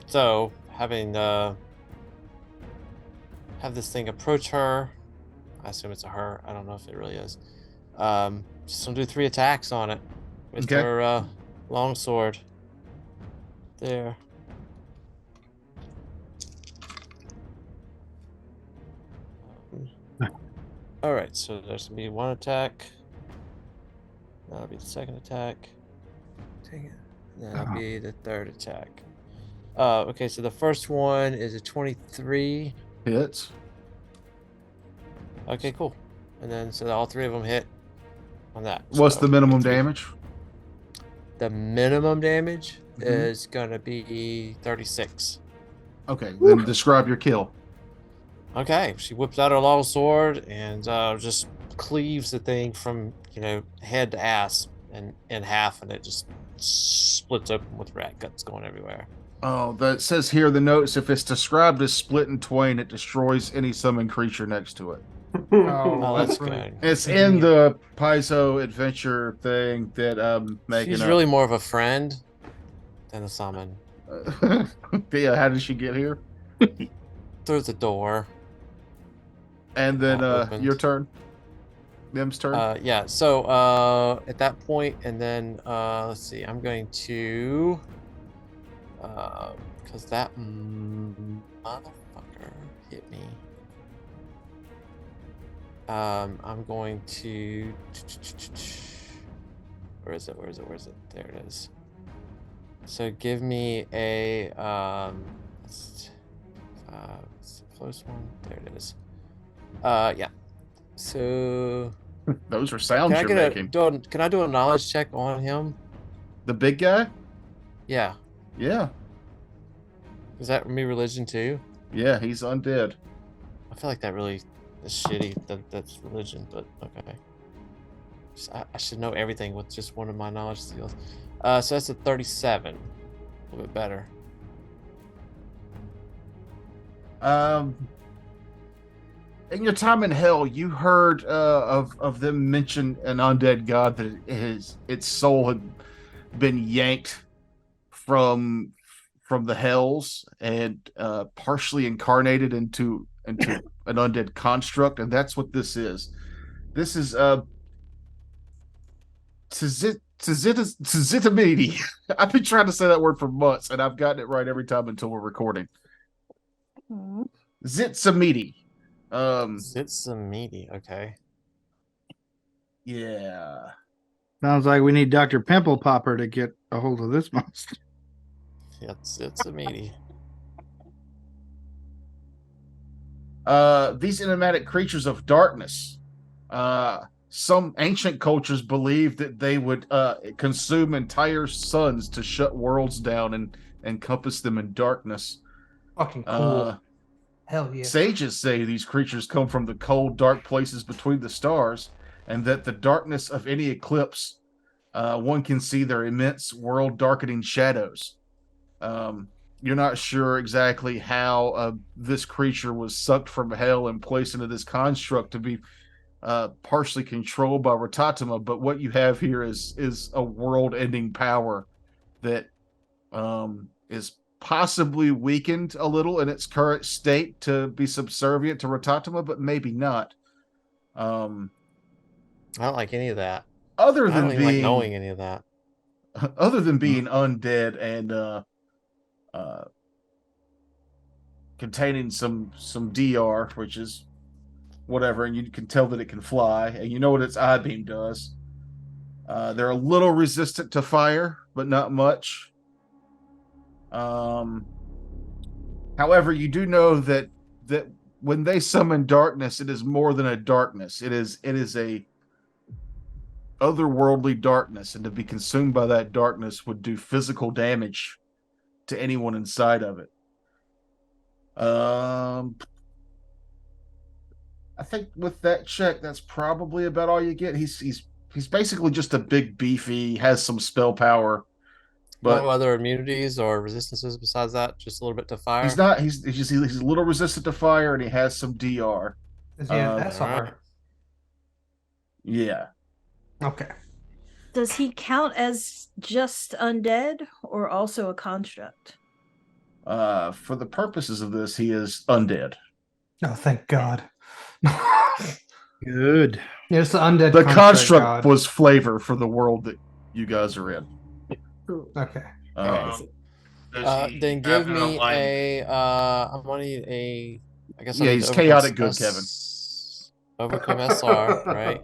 So having have this thing approach her. I assume it's a her. I don't know if it really is. Just gonna do 3 attacks on it with Okay. her long sword. There. All right, so there's gonna be 1 attack. That'll be the 2nd attack. Dang it. That'll be the 3rd attack. Okay, so the first one is a 23. Hits. Okay, cool. And then so all 3 of them hit on that. What's So the minimum 3. damage? The minimum damage Mhm. is gonna be 36. Okay, then describe your kill. Okay, she whips out her long sword and just cleaves the thing from head to ass and in half, and it just splits open with rat guts going everywhere. Oh, that says here the notes. If it's described as split in twain, it destroys any summoned creature next to it. Oh, that's really- good. It's in the Paizo adventure thing that I'm making She's up. really more of a friend than a summon. Yeah, how did she get here? Through the door. And then Opened. your turn. Them's turn. Yeah, so at that point, and then let's see, I'm going to because that motherfucker hit me. I'm going to where is it? There it is. So give me a it's a close one. There it is. Yeah. So Those are sounds can I you're get making. can I do a knowledge check on him? The big guy? Yeah. Yeah. Is that me religion too? Yeah, he's undead. I feel like that really is shitty. That's religion, but okay. I should know everything with just one of my knowledge skills. So that's a 37. A little bit better. In your time in hell, you heard of them mention an undead god that its soul had been yanked from the hells and partially incarnated into an undead construct, and that's what this is. This is Tzitamidi. I've been trying to say that word for months, and I've gotten it right every time until we're recording. Mhm. Zitsamidi. It's a meaty. Okay. Yeah. Sounds like we need Dr. Pimple Popper to get a hold of this monster. Yeah, it's a meaty. These enigmatic creatures of darkness. Some ancient cultures believed that they would consume entire suns to shut worlds down and encompass them in darkness. Fucking cool. Hell yeah. Sages say these creatures come from the cold, dark places between the stars, and that the darkness of any eclipse, one can see their immense, world-darkening shadows. You're not sure exactly how this creature was sucked from hell and placed into this construct to be partially controlled by Ratatama, but what you have here is a world-ending power that is possibly weakened a little in its current state to be subservient to Ratatama, but maybe not. I don't like any of that. Other I than don't even like being knowing any of that. other than being undead and containing some DR, which is whatever, and you can tell that it can fly, and you know what its eye beam does. They're a little resistant to fire, but not much. However, you do know that when they summon darkness, it is more than a darkness. It is a otherworldly darkness, and to be consumed by that darkness would do physical damage to anyone inside of it. I think with that check, that's probably about all you get. He's basically just a big beefy, has some spell power, No but other immunities or resistances besides that. Just a little bit to fire. he's not. He's a little resistant to fire, and he has some DR. Is he an Uh, SR? Alright. Yeah. Okay. Does he count as just undead or also a construct? For the purposes of this, he is undead. Oh, thank God. Good. It's the undead The construct God. was flavor for the world that you guys are in. Cool. Okay. Then give me a. I'm gonna need a. I guess I Yeah, need he's to overcome chaotic good, Kevin. Overcome SR, right?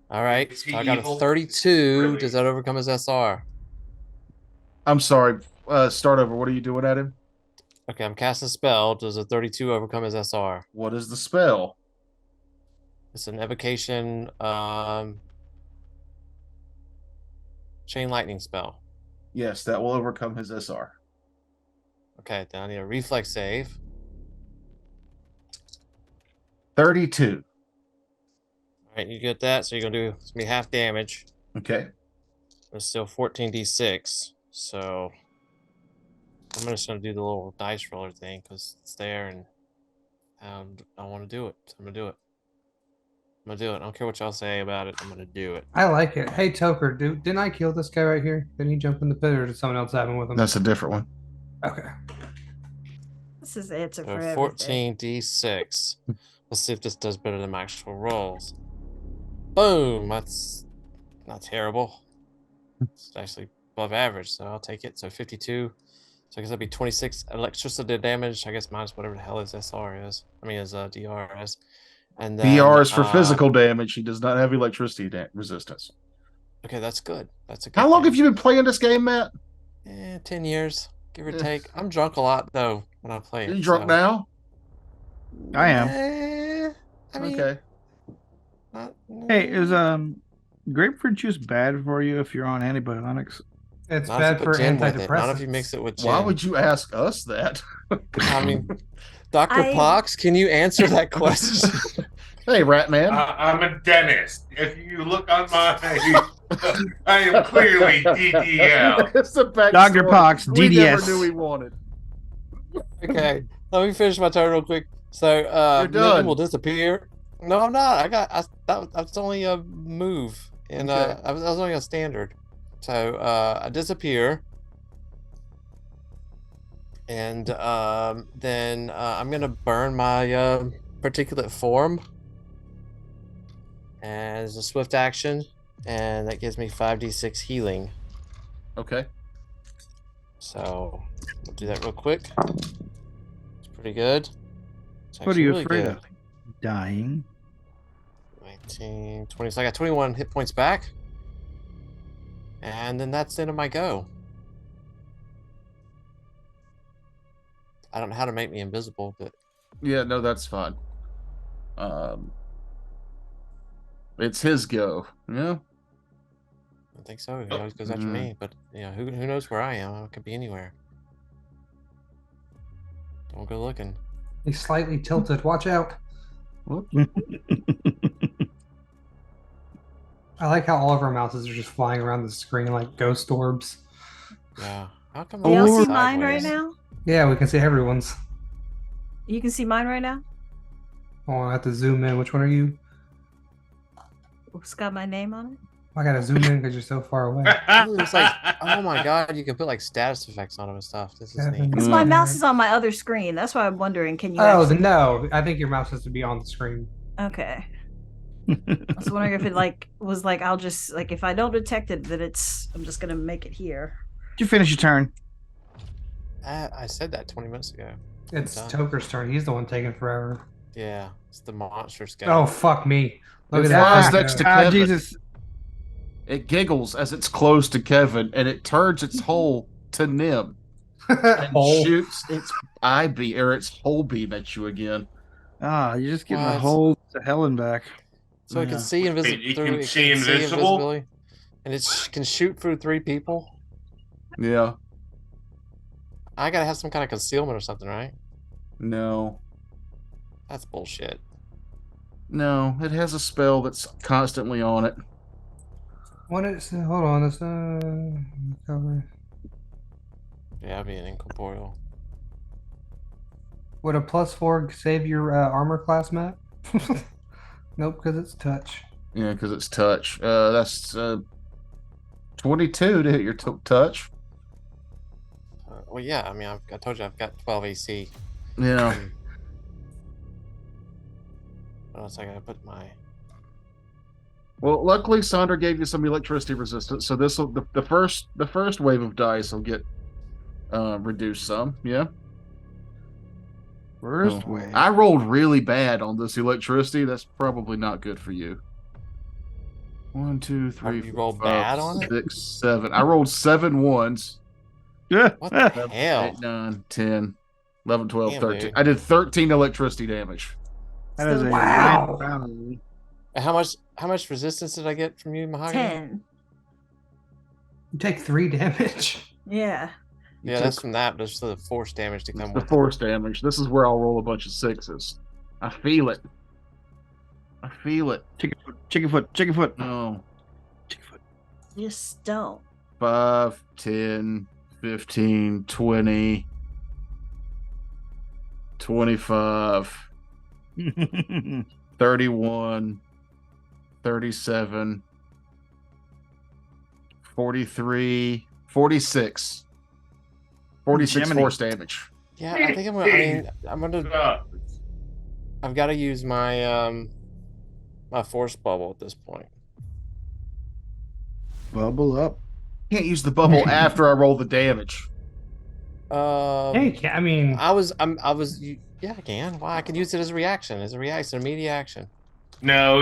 All right. Is he So I got evil? a 32. Really? Does that overcome his SR? I'm sorry. Start over. What are you doing at him? Okay, I'm casting a spell. Does a 32 overcome his SR? What is the spell? It's an evocation chain lightning spell. Yes, that will overcome his SR. Okay, then I need a reflex save. 32. All right, you get that. So you're gonna do it's gonna be half damage. Okay. It's still 14d6. So I'm just gonna do the little dice roller thing because it's there and I want to do it. So I'm gonna do it. I'm gonna do it. I don't care what y'all say about it. I'm gonna do it. I like it. Hey, Toker, didn't I kill this guy right here? Didn't he jump in the pit, or did someone else happen with him? That's a different one. Okay. This is the answer So for everything. 14d6. Let's see if this does better than my actual rolls. Boom! That's not terrible. It's actually above average, so I'll take it. So 52. So I guess that'd be 26 electricity damage. I guess minus whatever the hell his SR is. I mean his DR is. And then DR is for physical damage. He does not have electricity resistance. Okay, that's good. That's a good How long thing. have you been playing this game, Matt? 10 years, give or take. I'm drunk a lot though when I play Are it. you drunk so- now? I am. I mean, Okay. not- Hey, is grapefruit juice bad for you if you're on antibiotics? It's Not if you bad put for gin with it. Not if you antidepressants. mix it with gin. Why would you ask us that? I mean, Dr. I- Pox, can you answer that question? Hey, Rat Man. I'm a dentist. If you look on my, I am clearly DDL. It's the backstory Dr. Pox, we never DDS. knew we wanted. Okay, let me finish my turn real quick. So, You're Minion done. will disappear. No, I'm not. That's only a move, and Okay. I was only a standard. So, I disappear, and then I'm gonna burn my particulate form as a swift action, and that gives me 5d6 healing. Okay. So, I'll do that real quick. It's pretty good. It's What are actually you really afraid good. of? Dying? 19, 20. So I got 21 hit points back. And then that's the end of my go. I don't know how to make me invisible, but Yeah, no, that's fine. It's his go. Yeah. I think so. He always goes after Mhm. me. But who knows where I am? I could be anywhere. Don't go looking. He's slightly tilted. Watch out. I like how all of our mouses are just flying around the screen like ghost orbs. Yeah. How come Do y'all I'm see mine right sideways? now? Yeah, we can see everyone's. You can see mine right now? Oh, I have to zoom in. Which one are you? It's got my name on it. I gotta zoom in because you're so far away. It looks like, oh my god, you can put like status effects on them and stuff. This is neat. Kevin. Because my mouse is on my other screen. That's why I'm wondering, can you Oh, actually... no. I think your mouse has to be on the screen. Okay. I was wondering if it was I'll just if I don't detect it, that I'm just gonna make it here. Did you finish your turn? I said that 20 minutes ago. It's Done. Toker's turn. He's the one taking forever. Yeah, it's the monstrous guy. Oh, fuck me. Look It's at that. flies thing next go. to Kevin. Jesus. It giggles as it's close to Kevin, and it turns its hole to Nim and Hole. shoots its eye beam or its hole beam at you again. Ah, you're just getting the What? whole to hell and back. So it can Yeah. see invisible. It can see invisible? invisibility, and it can shoot through 3 people. Yeah. I gotta have some kind of concealment or something, right? No. That's bullshit. No. It has a spell that's constantly on it. What is hold on, it's cover. Yeah, I'd be an incorporeal. Would a +4 save your armor class, Matt? Nope, because it's touch. Yeah, because it's touch. That's 22 to hit your touch. Well, yeah. I mean, I told you I've got 12 AC. Yeah. What else I gotta put my? Well, luckily Sandra gave you some electricity resistance, so this will the first wave of dice will get reduced some. Yeah. First Oh, wave. I rolled really bad on this electricity. That's probably not good for you. 1, 2, 3, you 4, rolled 5, bad on it? 6, 7. I rolled 7 ones. What the 7, hell? 8, 9, 10, 11, 12, Damn, 13. dude. I did 13 electricity damage. That is a Wow. round. How much resistance did I get from you, Mahogany? 10. You take 3 damage. Yeah. You Yeah, took that's from that. There's the force damage to come the with it. force damage. This is where I'll roll a bunch of 6s. I feel it. I feel it. Chicken foot. Chicken foot. Chicken foot. Oh. Chicken foot. Just don't. 5, 10, 15, 20, 25, 31, 37, 43, 46. 46 Jiminy. force damage. Yeah, I think I'm gonna. I've got to use my my force bubble at this point. Bubble up. Can't use the bubble after I roll the damage. Hey, I mean, Yeah, I can. Why? I can use it as a reaction, immediate action. No,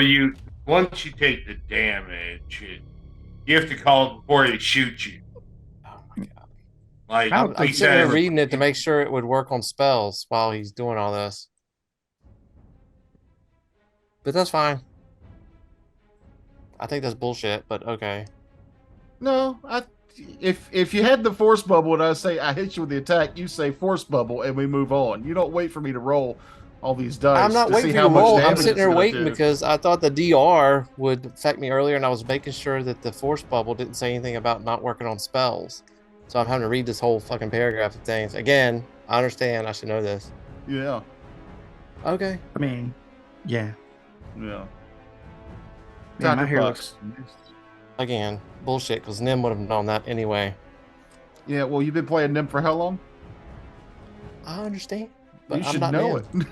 once you take the damage, you have to call it before they shoot you. Oh my god! Like I'm I'm he sitting there says, reading it to make sure it would work on spells while he's doing all this. But that's fine. I think that's bullshit, but okay. No, if you had the force bubble and I say I hit you with the attack, you say force bubble and we move on. You don't wait for me to roll all these dice I'm not to waiting see for you how to much roll. I'm damage sitting it's there going waiting to do. because I thought the DR would affect me earlier, and I was making sure that the force bubble didn't say anything about not working on spells. So I'm having to read this whole fucking paragraph of things. Again, I understand. I should know this. Yeah, Okay. I mean, yeah. yeah. Man, my Dr. hair Pucks. looks. Again, bullshit, because Nim would have known that anyway. Yeah, well, you've been playing them for how long? I understand, but You I'm should not know Nim.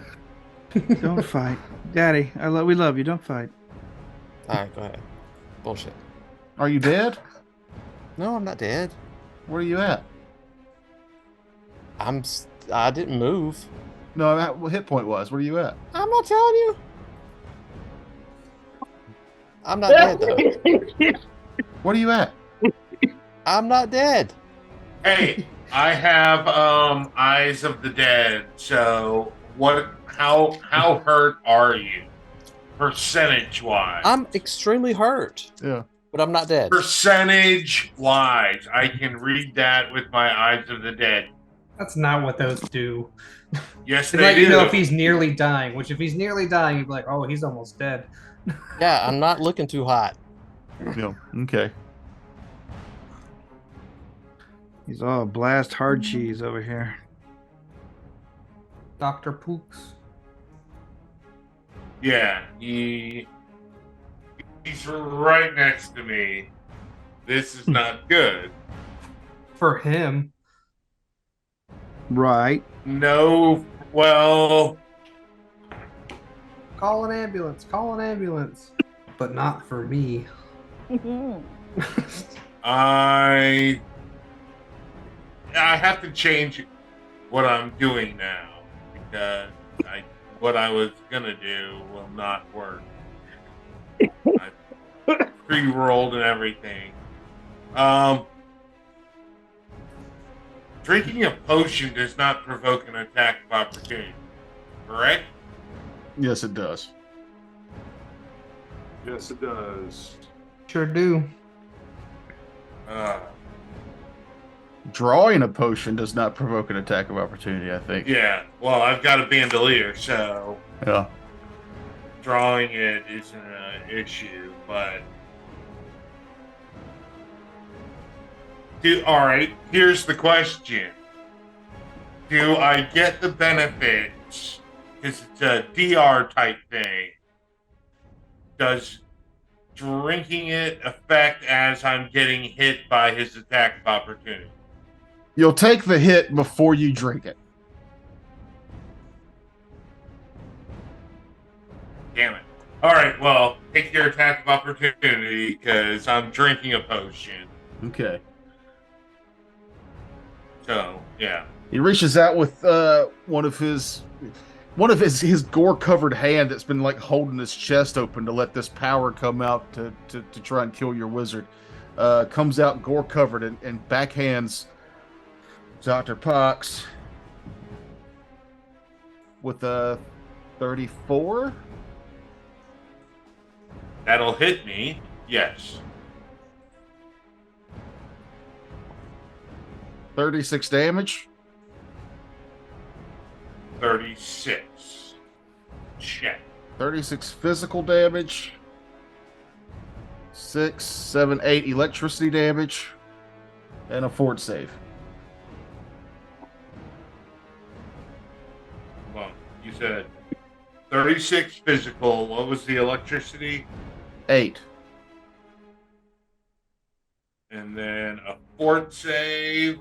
it. Don't fight, Daddy. We love you. Don't fight. All right, go ahead. Bullshit. Are you dead? No, I'm not dead. Where are you at? I didn't move. No, what hit point was? Where are you at? I'm not telling you. I'm not dead though. What are you at? I'm not dead. Hey, I have Eyes of the Dead. So what? How hurt are you, percentage wise? I'm extremely hurt, Yeah. but I'm not dead. Percentage wise, I can read that with my Eyes of the Dead. That's not what those do. Yes, They they let do. you know if he's nearly dying, which if he's nearly dying, you'd be like, oh, he's almost dead. Yeah, I'm not looking too hot. Yeah. Okay. He's all blast hard cheese over here. Dr. Pooks. Yeah, he's right next to me. This is not good. For him. Right. No, well, Call an ambulance. Call an ambulance. But not for me. I have to change what I'm doing now because what I was gonna do will not work. I pre-rolled and everything. Drinking a potion does not provoke an attack of opportunity, correct? Yes, it does. Yes, it does. Sure do. Drawing a potion does not provoke an attack of opportunity, I think. Yeah, well, I've got a bandolier, so Yeah. drawing it isn't an issue, but all right, here's the question. Do I get the benefits, because it's a DR type thing, does drinking it affect as I'm getting hit by his attack of opportunity? You'll take the hit before you drink it. Damn it. All right, well, take your attack of opportunity because I'm drinking a potion. Okay. So, yeah. He reaches out with one of his gore covered hand that's been like holding his chest open to let this power come out to try and kill your wizard. Comes out gore covered and backhands Dr. Pox with a 34. That'll hit me, yes. 36 damage. 36. Check. 36 physical damage. 6, 7, 8 electricity damage. And a fort save. Hold on. You said 36 physical. What was the electricity? 8. And then a fort save.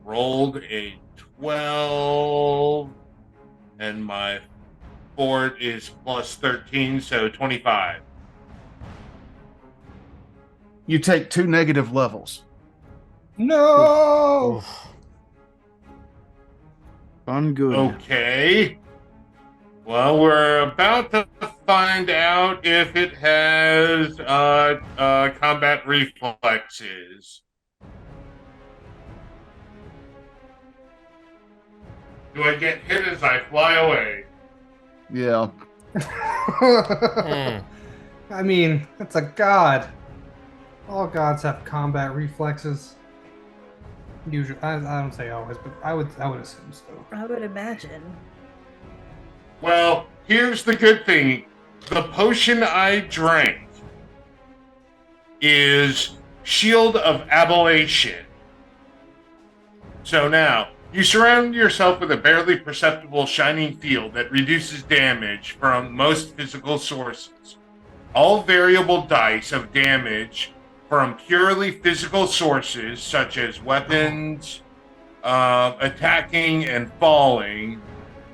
Rolled a 12. And my fort is plus 13, so 25. You take 2 negative levels. No! Oof. Ungood. Okay. Well, we're about to find out if it has combat reflexes. Do I get hit as I fly away? Yeah. Hmm. I mean, that's a god. All gods have combat reflexes. Usually, I don't say always, but I would assume so. I would imagine. Well, here's the good thing. The potion I drank is Shield of Ablation. So now, you surround yourself with a barely perceptible shining field that reduces damage from most physical sources. All variable dice of damage from purely physical sources, such as weapons, attacking and falling,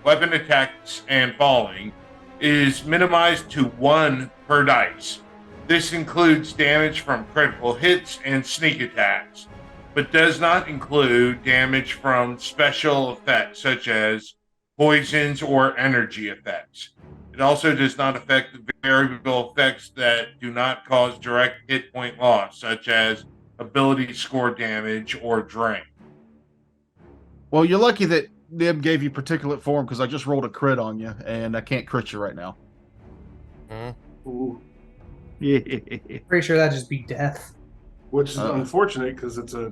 weapon attacks and falling, is minimized to 1 per dice. This includes damage from critical hits and sneak attacks, but does not include damage from special effects such as poisons or energy effects. It also does not affect the variable effects that do not cause direct hit point loss, such as ability score damage or drain. Well, you're lucky that Nib gave you particulate form because I just rolled a crit on you, and I can't crit you right now. Ooh. Pretty sure that'd just be death. Which is unfortunate because it's a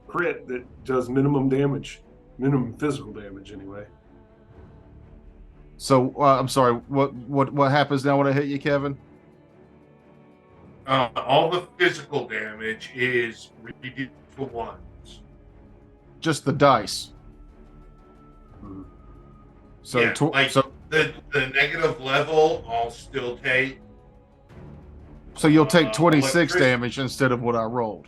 crit that does minimum damage, minimum physical damage anyway. So I'm sorry. What happens now when I hit you, Kevin? All the physical damage is reduced to 1. Just the dice. Mhm. So Yeah, like so the negative level, I'll still take. so you'll take 26 electricity. damage instead of what I rolled.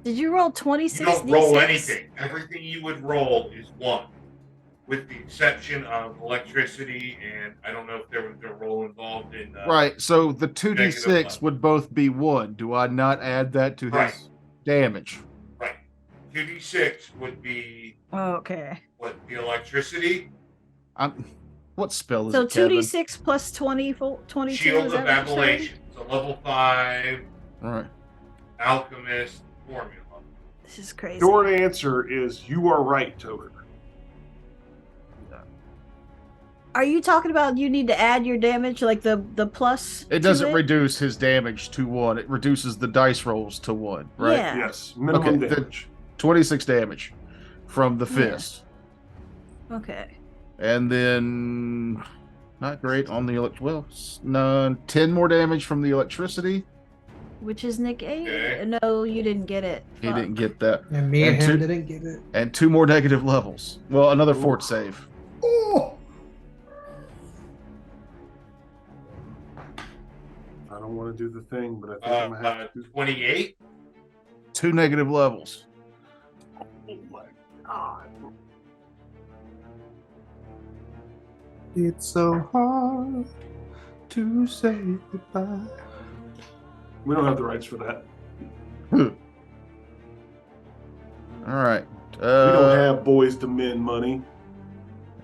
Did you roll You 26 don't roll D6? anything. Everything you would roll is 1, with the exception of electricity, and I don't know if there was a roll involved in. Right. So the negative 2d6 level. would both be 1. Do I not add that to Right. his damage? Right. 2d6 would be Okay. what, the electricity? What spell is So it, Kevin? 2d6 plus 22. Shield Is of that what you're saying? Ablation. It's a level 5 All right. alchemist formula. This is crazy. Short answer is you are right, Toker. Are you talking about you need to add your damage, like the plus? It to doesn't it? reduce his damage to 1. It reduces the dice rolls to 1, right? Yeah. Yes, minimum Okay, then- damage. 26 damage from the Yeah. fist. Okay. And then not great on the well, 10 more damage from the electricity. Which is negated? Okay. No, you didn't get it. He Fuck. didn't get that. And me and And him two- didn't get it. And 2 more negative levels. Well, another Ooh. fort save. Oh! I don't want to do the thing, but I think I'm gonna have to. 28. 2 negative levels. Oh my god! It's so hard to say goodbye. We don't have the rights for that. All right. We don't have boys to men money.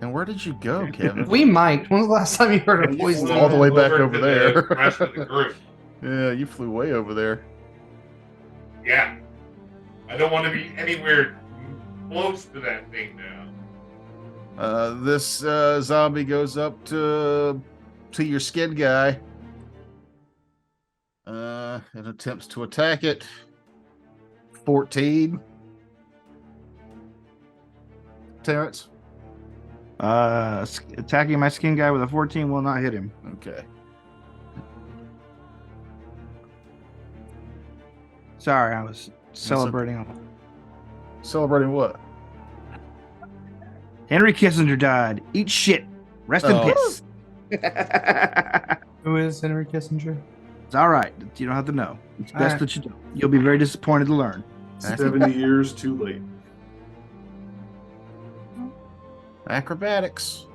And where did you go, Kevin? We might. When was the last time you heard a You voice? flew all the way back over to there. The rest of the group. Yeah, you flew way over there. Yeah. I don't want to be anywhere close to that thing now. This zombie goes up to your skin guy. And attempts to attack it. 14. Terrence? Attacking my skin guy with a 14 will not hit him. Okay. Sorry, I was celebrating. Celebrating what? Henry Kissinger died. Eat shit. Rest in Oh. piss. Who is Henry Kissinger? It's all right. You don't have to know. It's best Alright. that you don't. You'll be very disappointed to learn. 70 years too late. Acrobatics.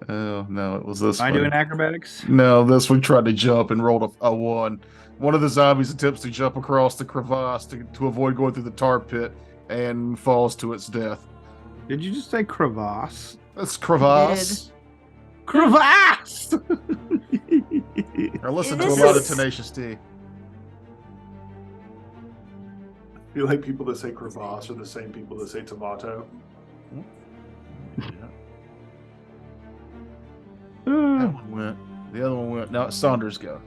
Oh no, it was this Am I one. doing acrobatics? No, this one tried to jump and rolled a 1. One of the zombies attempts to jump across the crevasse to avoid going through the tar pit and falls to its death. Did you just say crevasse? That's crevasse. Crevasse! I listened to a This lot of is- Tenacious D. feel like people that say crevasse are the same people that say tomato. That one went. The other one went. Now it's Saunders' go.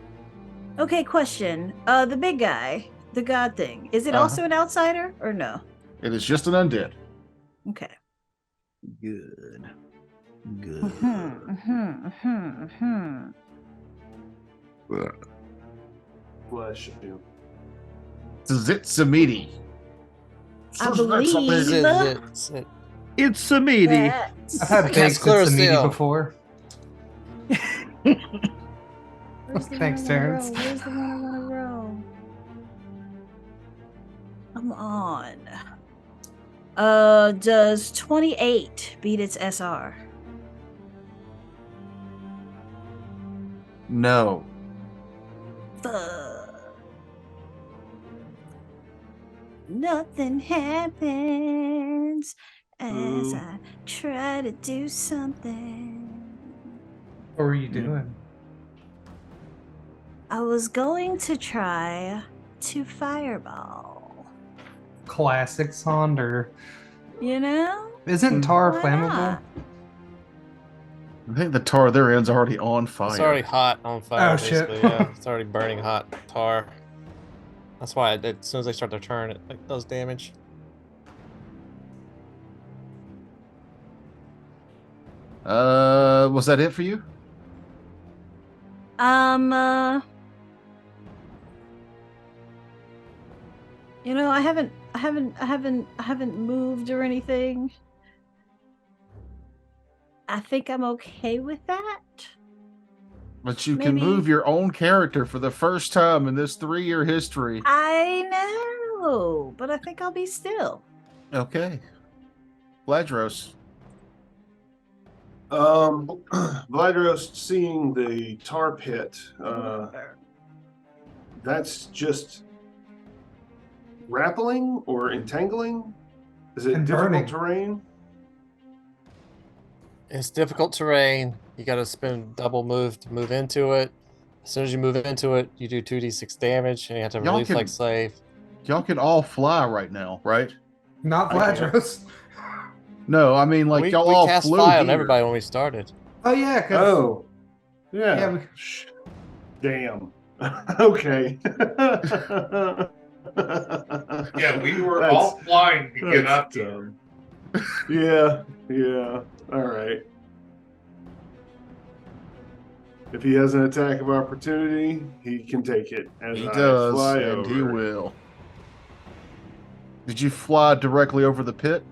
Okay, question. The big guy, the god thing, is it also an outsider or no? It is just an undead. Okay. Good. Bless you. Zitsamidi. I believe It's a meaty. that. I've had Cast bakes at Samidi Chlorophyll. before. Where's the Thanks, one I wanna Terrence. roll? Where's the one I want to roll? Come on. Does 28 beat its SR? No. Fuck. Nothing happens as I try to do something. What were you doing? I was going to try to fireball. Classic Sonder. You know? Isn't tar Why flammable? not? I think the tar their end's already on fire. It's already hot on fire. Oh, shit. Basically, yeah. It's already burning hot tar. That's why as soon as they start to turn, it like does damage. Was that it for you? You know, I haven't moved or anything. I think I'm okay with that. But you can Maybe- move your own character for the first time in this 3-year history. I know, but I think I'll be still. Okay. Vladros. Vladros seeing the tar pit, that's just grappling or entangling? Is it And difficult burning. terrain? It's difficult terrain. You got to spend double move to move into it. As soon as you move into it, you do 2d6 damage, and you have to Y'all relief can- like slave. Y'all can all fly right now, right? Not I can't. Vladros. No, I mean like we y'all all cast flew fly on here. everybody when we started. Oh yeah, 'cause Oh, yeah. Yeah, we- Damn. Okay. Yeah, we were That's- all flying to get that's up here. dumb. Yeah. All right. If he has an attack of opportunity, he can take it. As He I does, fly and he over. will. Did you fly directly over the pit?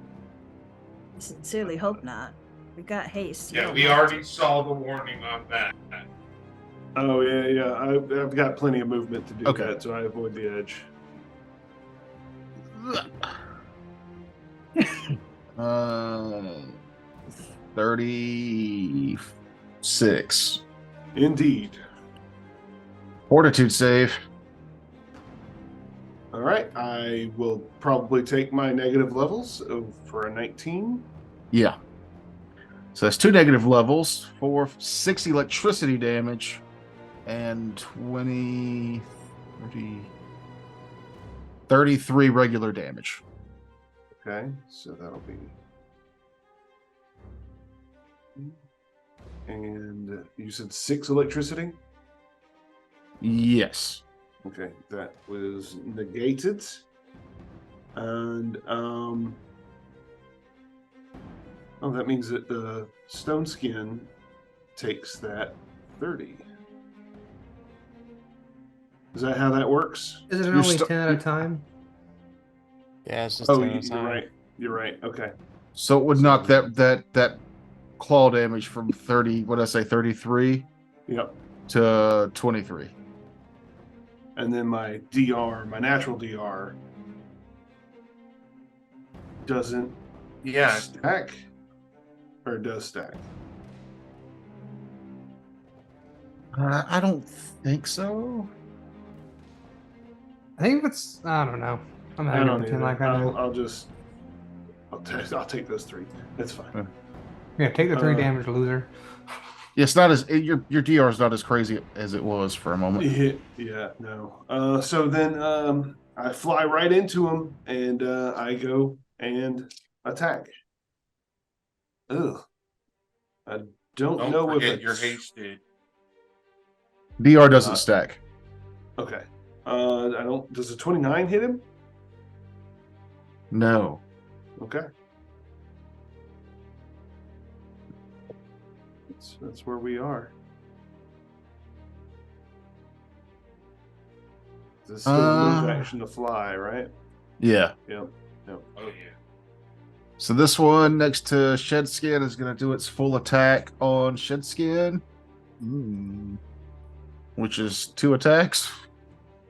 Sincerely hope not. We got haste. You Yeah, don't we have already to. saw the warning on that. Oh yeah. I've got plenty of movement to do Okay. that, so I avoid the edge. 36. Indeed. Fortitude save. All right. I will probably take my negative levels for a 19. Yeah. So that's 2 negative levels for 6 electricity damage and 20, 30, 33 regular damage. Okay, so that'll be. And you said 6 electricity? Yes. Okay, that was negated. And oh, that means that the stone skin takes that 30. Is that how that works? Is it You're only stu- 10 at a time? Yeah, it's just Oh, 10 at a you're time. right. You're right. Okay. So it would knock that claw damage from 30, what did I say, 33 Yep. to 23. And then my DR, my natural DR, doesn't Yeah, stack, or does stack. I don't think so. I think it's. I don't know. I'm not I gonna don't pretend either. like I know. I'll take those 3. That's fine. Yeah, take the 3 uh, damage, loser. It's not as your DR is not as crazy as it was for a moment. Yeah, no. So then I fly right into him, and I go and attack. Ugh. I don't Don't know if forget it's your haste, dude. DR doesn't Uh, stack. Okay. I don't. Does a 29 hit him? No. Okay. That's where we are. This is still a move action to fly, right? Yeah. Yep. Oh yeah. So this one next to Shedskin is going to do its full attack on Shedskin, which is 2 attacks.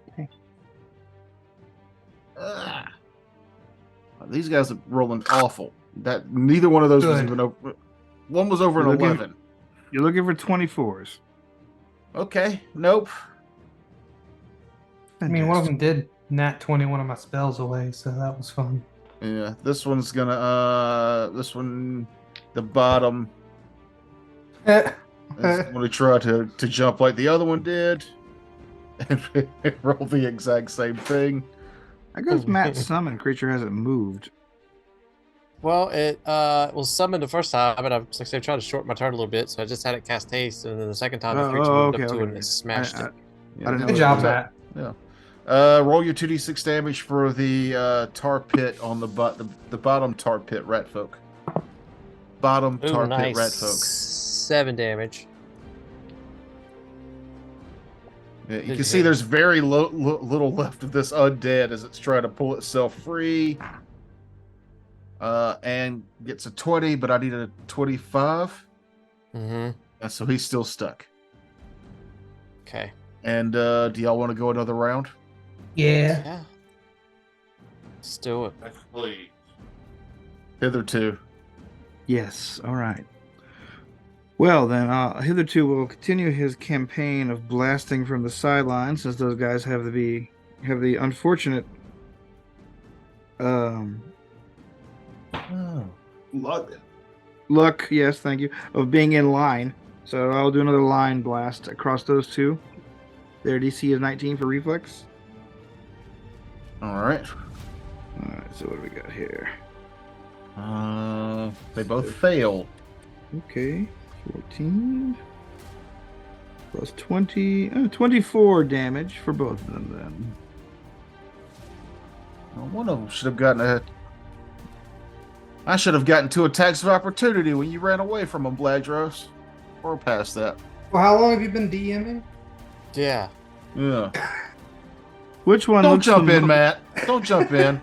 Okay. Ugh. These guys are rolling awful. That neither one of those was Good. even over. One was over an You're looking- 11. You're looking for 24s. Okay. Nope. I mean, one of them did nat 20 one of my spells away, so that was fun. Yeah. This one's gonna. This one, the bottom is going to try to jump like the other one did, and roll the exact same thing. I guess Matt's summon creature hasn't moved. Well, it was summoned the first time, but I was like I said, tried to shorten my turn a little bit, so I just had it cast haste, and then the second time the creature moved up to it and it smashed it. Yeah, I didn't know Good it job, was Matt. Yeah. Roll your 2d6 damage for the tar pit on the bottom tar pit rat folk. Bottom Ooh, tar nice. pit rat folk. 7 damage. Yeah, you Good can see hit. there's very little left of this undead as it's trying to pull itself free. And gets a 20, but I need a 25. Mm-hmm. And so he's still stuck. Okay. And do y'all want to go another round? Yeah. Yeah. Let's do it. Please. Hitherto. Yes. All right. Well, then, hitherto we'll continue his campaign of blasting from the sidelines, since those guys have the unfortunate luck. Yes, thank you, of being in line. So I'll do another line blast across those two. Their DC is 19 for reflex. All right. All right. So what do we got here? They both fail. Okay. 14 plus 20, 24 damage for both of them then. Well, one of them should have gotten a. I should have gotten 2 attacks of opportunity when you ran away from them, Bladros. Or past that. Well, how long have you been DMing? Yeah. Yeah. Which one? Don't looks jump the in, mo- Matt. Don't jump in.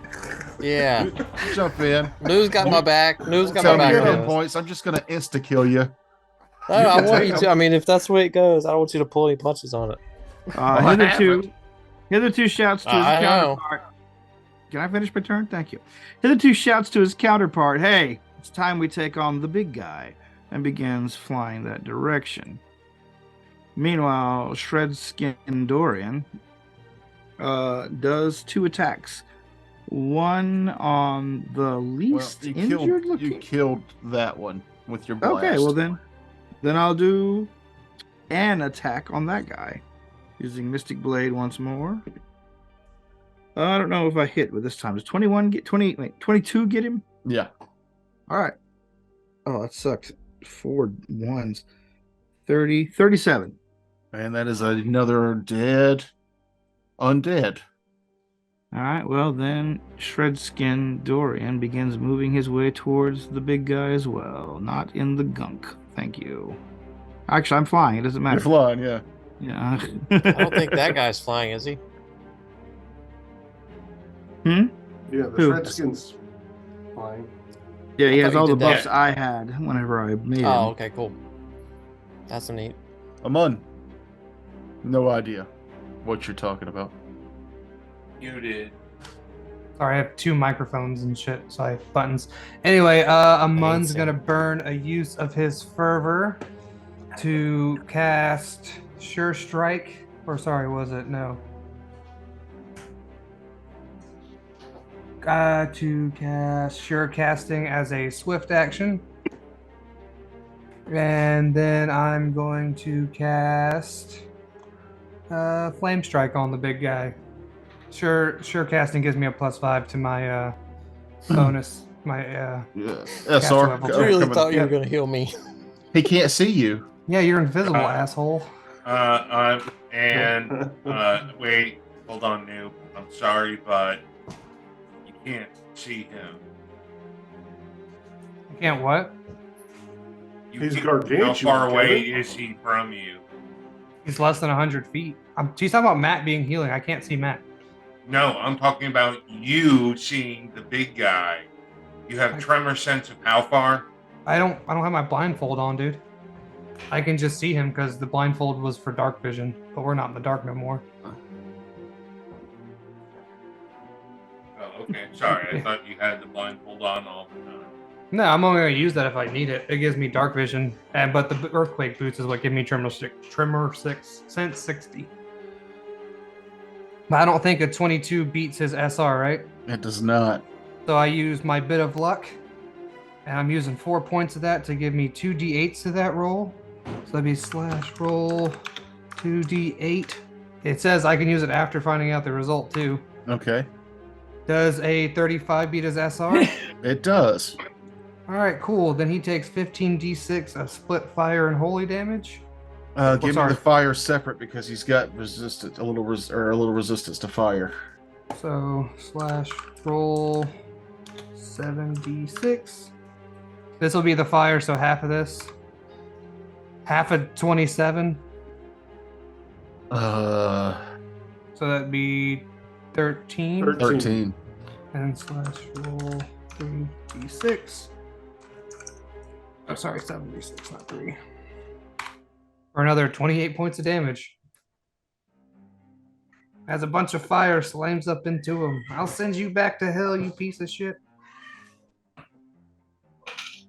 Yeah. Jump in. Lou's got my back. Lou's got Tell my me back. your hit guys. points. I'm just gonna insta kill you. No, I can want take you them. to. I mean, if that's the way it goes, I don't want you to pull any punches on it. I Hitherto shouts to his I know. counterpart. Can I finish my turn? Thank you. Hitherto shouts to his counterpart, "Hey, it's time we take on the big guy," and begins flying that direction. Meanwhile, Shredskin Dorian does 2 attacks. One on the least injured looking. You killed that one with your blast. Okay, well then I'll do an attack on that guy using Mystic Blade once more. I don't know if I hit with this time. Does 21 get 20? Wait, 22 get him? Yeah. All right. Oh, that sucks. 4 ones. 30, 37. And that is another undead. All right. Well, then Shredskin Dorian begins moving his way towards the big guy as well. Not in the gunk. Thank you. Actually, I'm flying. It doesn't matter. You're flying, yeah. Yeah. I don't think that guy's flying, is he? Yeah, the Who? Shredskin's flying. Yeah, he I has thought you all the did that. buffs I had whenever I made him. Oh, okay, cool. That's neat. Amun. No idea what you're talking about. You did. Sorry, I have 2 microphones and shit, so I have buttons. Anyway, Amun's Fancy. gonna burn a use of his fervor to cast Sure Strike. Or sorry, was it? No. To cast Sure Casting as a swift action. And then I'm going to cast Flame Strike on the big guy. Sure casting gives me a +5 to my bonus. My Yeah. Caster SR. level I check. really coming. thought you were Yep. going to heal me. He can't see you. Yeah, you're invisible, Uh, asshole. Wait, hold on, noob. I'm sorry, but you can't see him. You can't what? He's How gargantuan, far away Kevin. is he from you? He's less than 100 feet. She's talking about Matt being healing. I can't see Matt. No, I'm talking about you seeing the big guy. You have tremor sense of how far? I don't have my blindfold on, dude. I can just see him because the blindfold was for dark vision, but we're not in the dark no more. Oh, okay. Sorry, I thought you had the blindfold on all the time. No, I'm only gonna use that if I need it. It gives me dark vision, but the earthquake boots is what give me tremor sense 60. But I don't think a 22 beats his SR, right? It does not. So I use my bit of luck, and I'm using 4 points of that to give me 2d8s to that roll. So that'd be /roll 2d8. It says I can use it after finding out the result too. Okay. Does a 35 beat his SR? It does. All right, cool. Then he takes 15d6 of split fire and holy damage. Give me sorry. the fire separate because he's got resistance, a little resistance to fire. So /roll 7d6. This will be the fire, so half of this. Half of 27. Uh, So that'd be 13. 13. And /roll 3d6. Oh, sorry, 7d6, not 3. For another 28 points of damage. As a bunch of fire slams up into him. I'll send you back to hell, you piece of shit.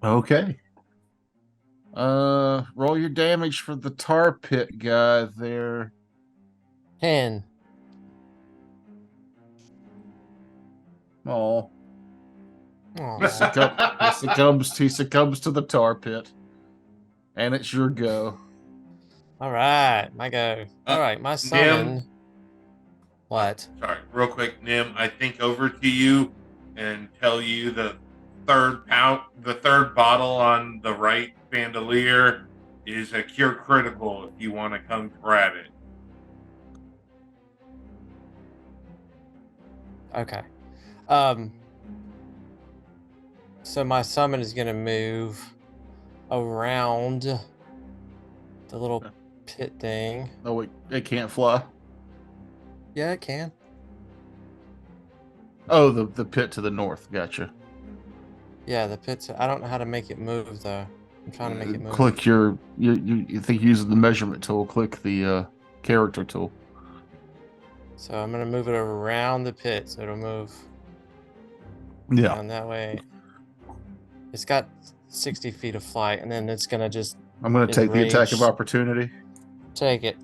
Okay. Roll your damage for the tar pit guy there. 10. Oh, Aw. he succumbs to the tar pit, and it's your go. All right, my go. All right, my summon. What? Sorry, real quick, Nim. I think over to you and tell you the third bottle on the right bandolier is a cure critical. If you want to come grab it. Okay. So my summon is gonna move around the little pit thing. Oh, it can't fly. Yeah, it can. Oh, the pit to the north. Gotcha. Yeah, the pits. I don't know how to make it move though. I'm trying to make it move. Click you think using the measurement tool. Click the character tool. So I'm gonna move it around the pit, so it'll move Yeah. down that way. It's got 60 feet of flight, and then it's gonna just I'm going to take the attack of enrage. opportunity. Take it.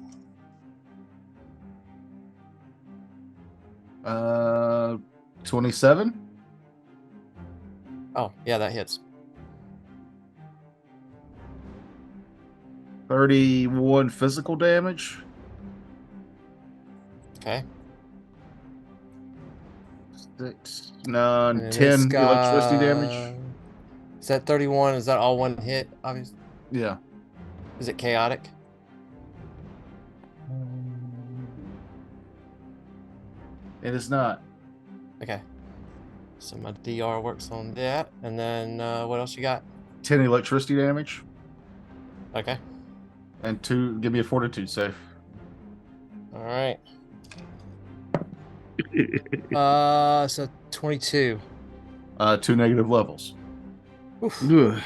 27. Oh, yeah, that hits. 31 physical damage. Okay. 6, 9, And 10 it's got- electricity damage. Is that 31? Is that all one hit? Obviously. Yeah. Is it chaotic? It is not. Okay. So my DR works on that. And then what else you got? 10 electricity damage. Okay. And 2, give me a fortitude save. All right. So 22. 2 negative levels. Ugh.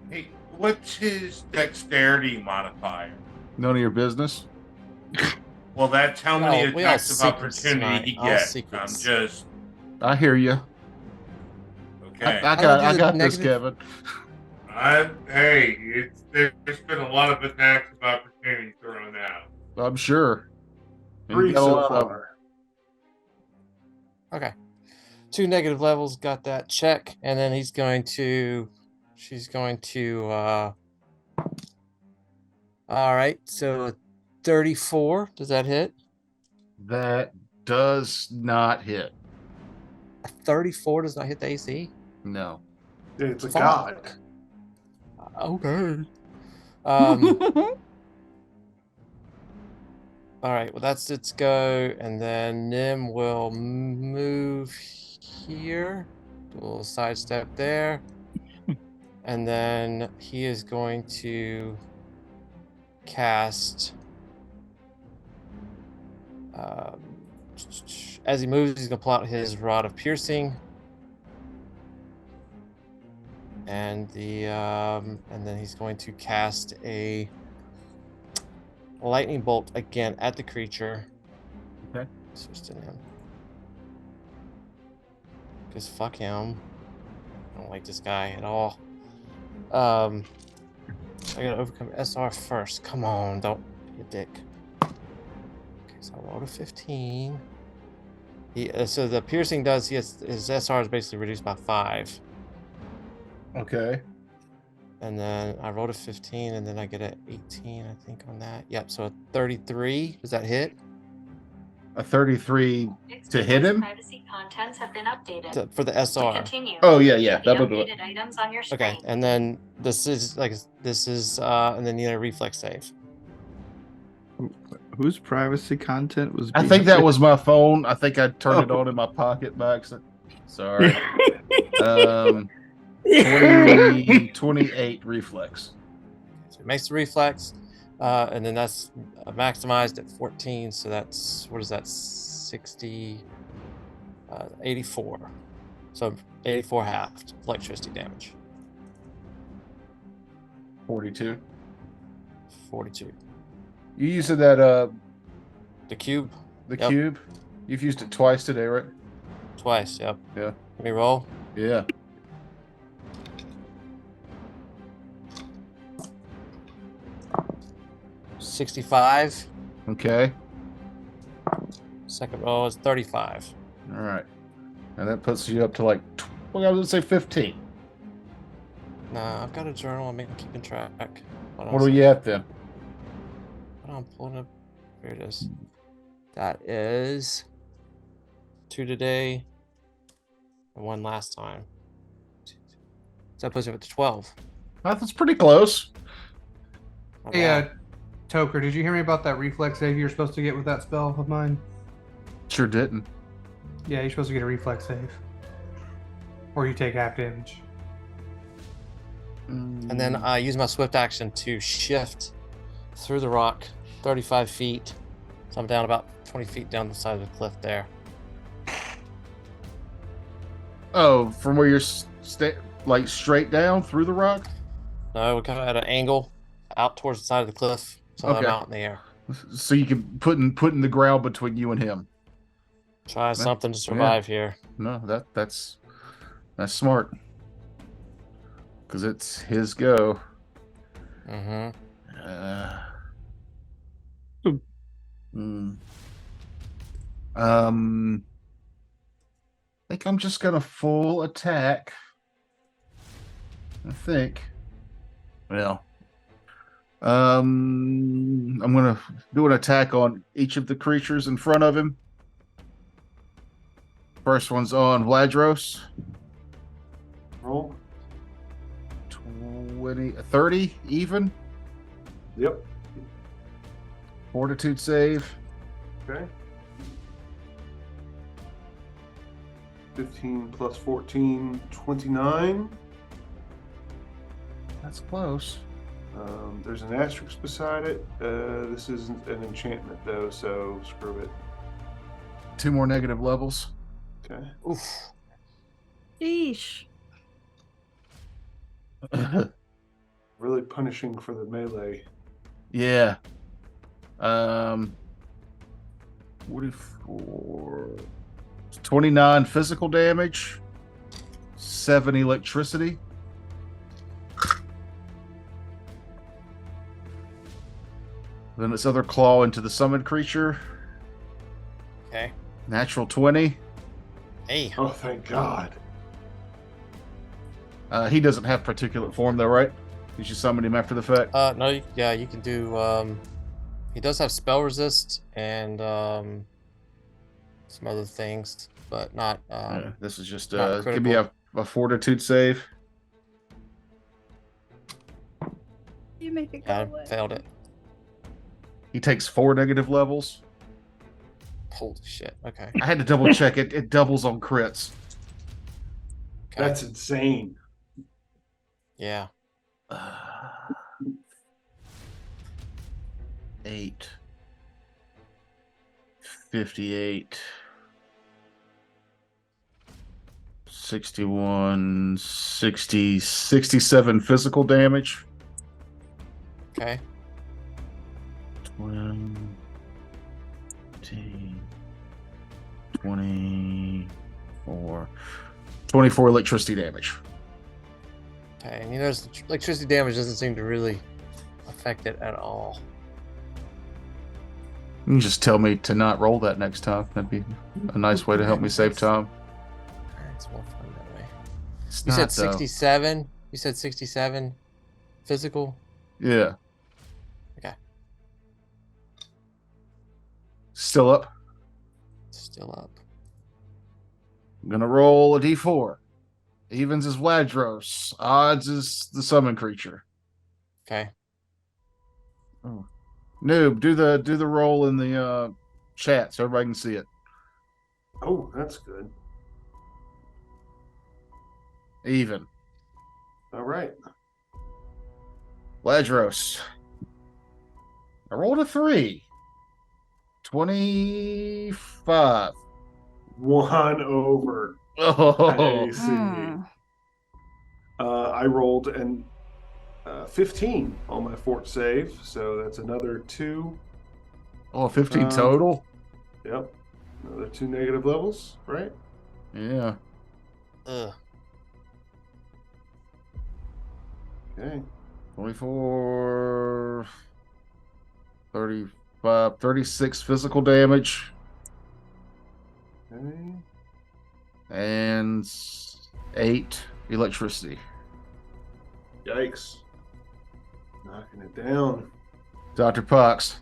Hey, what's his dexterity modifier? None of your business. Well, that's how many We all attacks of secrets opportunity tonight. he All gets. secrets. I'm just I hear you. okay. I How do I got do the this, negative? Kevin. There's been a lot of attacks of opportunity thrown out. I'm sure. And you 3 got a so lot of them. far. Okay. 2 negative levels, got that check. And then she's going to all right, so 34. Does that hit? That does not hit. A 34 does not hit the AC. No. It's a Fuck. god. Okay. All right. Well, that's its go, and then Nim will move here. Do a little sidestep there, and then he is going to cast. As he moves, he's gonna pull out his rod of piercing, and then he's going to cast a lightning bolt again at the creature. Okay. Switch to him. Because fuck him. I don't like this guy at all. I gotta overcome SR first. Come on, don't be a dick. Okay, so I rolled a 15. So the piercing does, his SR is basically reduced by 5. Okay. And then I rolled a 15, and then I get an 18, I think, on that. Yep, so a 33. Does that hit? A 33 to hit him? Privacy contents have been updated. For the To SR. continue. Oh, yeah. The That'll do it. updated items on your Okay, screen. and then this is, and then you need a reflex save. Whose privacy content was? I being think that shared? was my phone. I think I turned it on in my pocket by accident. Sorry. 28 reflex. So it makes the reflex, and then that's maximized at 14. So that's, what is that? 60, 84. So 84 halved electricity damage. 42. 42. You using that The cube the Yep. cube? You've used it twice today, right? twice. Yep. Yeah. Let me roll. Yeah. $65. Okay. Second roll is 35. All right. And that puts you up to like, well, I was gonna say 15. Nah, I've got a journal. I'm keeping track. Hold on What a are you at then? Hold on, I'm pulling up. Here it is. That is 2 today and 1 last time. So that puts it up to 12. That's pretty close. Not Hey, bad. Toker, did you hear me about that reflex save you're supposed to get with that spell of mine? Sure didn't. Yeah, you're supposed to get a reflex save. Or you take half damage. And then I use my swift action to shift through the rock 35 feet. So I'm down about 20 feet down the side of the cliff there. Oh, from where you're like straight down through the rock? No, we're kind of at an angle out towards the side of the cliff. So I'm Okay. out in the air. So you can put in the ground between you and him. Try something to survive here. No, that's smart. Because it's his go. Mm-hmm. I think I'm just gonna full attack. I think. Well, I'm gonna do an attack on each of the creatures in front of him. First one's on Vladros. Roll. 30 even. Yep. Fortitude save. Okay. 15 plus 14, 29. That's close. There's an asterisk beside it. This isn't an enchantment though, so screw it. 2 more negative levels. Okay. Oof. Sheesh. Really punishing for the melee. Yeah. 44. 29 physical damage. 7 electricity. Then its other claw into the summoned creature. Okay. Natural 20. Hey. Oh, thank God. He doesn't have particulate form though, right? You should summon him after the fact. No, yeah, you can do. He does have spell resist and some other things, but not. This is just not give me a fortitude save. You make it go I away. failed it. He takes 4 negative levels. Holy shit. Okay. I had to double check it. It doubles on crits. Okay. That's insane. Yeah. 8, 58, 61, 60, 67 physical damage. Okay. 20, 24, 24 electricity damage. Okay. And you notice the electricity damage doesn't seem to really affect it at all. You can just tell me to not roll that next time. That'd be a nice way to help me save time. It's more fun that way. It's You not, said though. 67. You said 67 physical. Yeah. Okay. Still up. Still up. I'm gonna roll a d4. Evens is Ladros. Odds is the summon creature. Okay. Oh. Noob, do the roll in the chat so everybody can see it. Oh, that's good. Even. All right. Ladros. I rolled a 3. 25. 1 over. Oh. I see. I rolled an 15 on my fort save, so that's another 2. Oh, 15 total? Yep. Another 2 negative levels, right? Yeah. Ugh. Okay. 24, 35, 36 physical damage. Okay. And 8 electricity. Yikes. Knocking it down. Dr. Pox.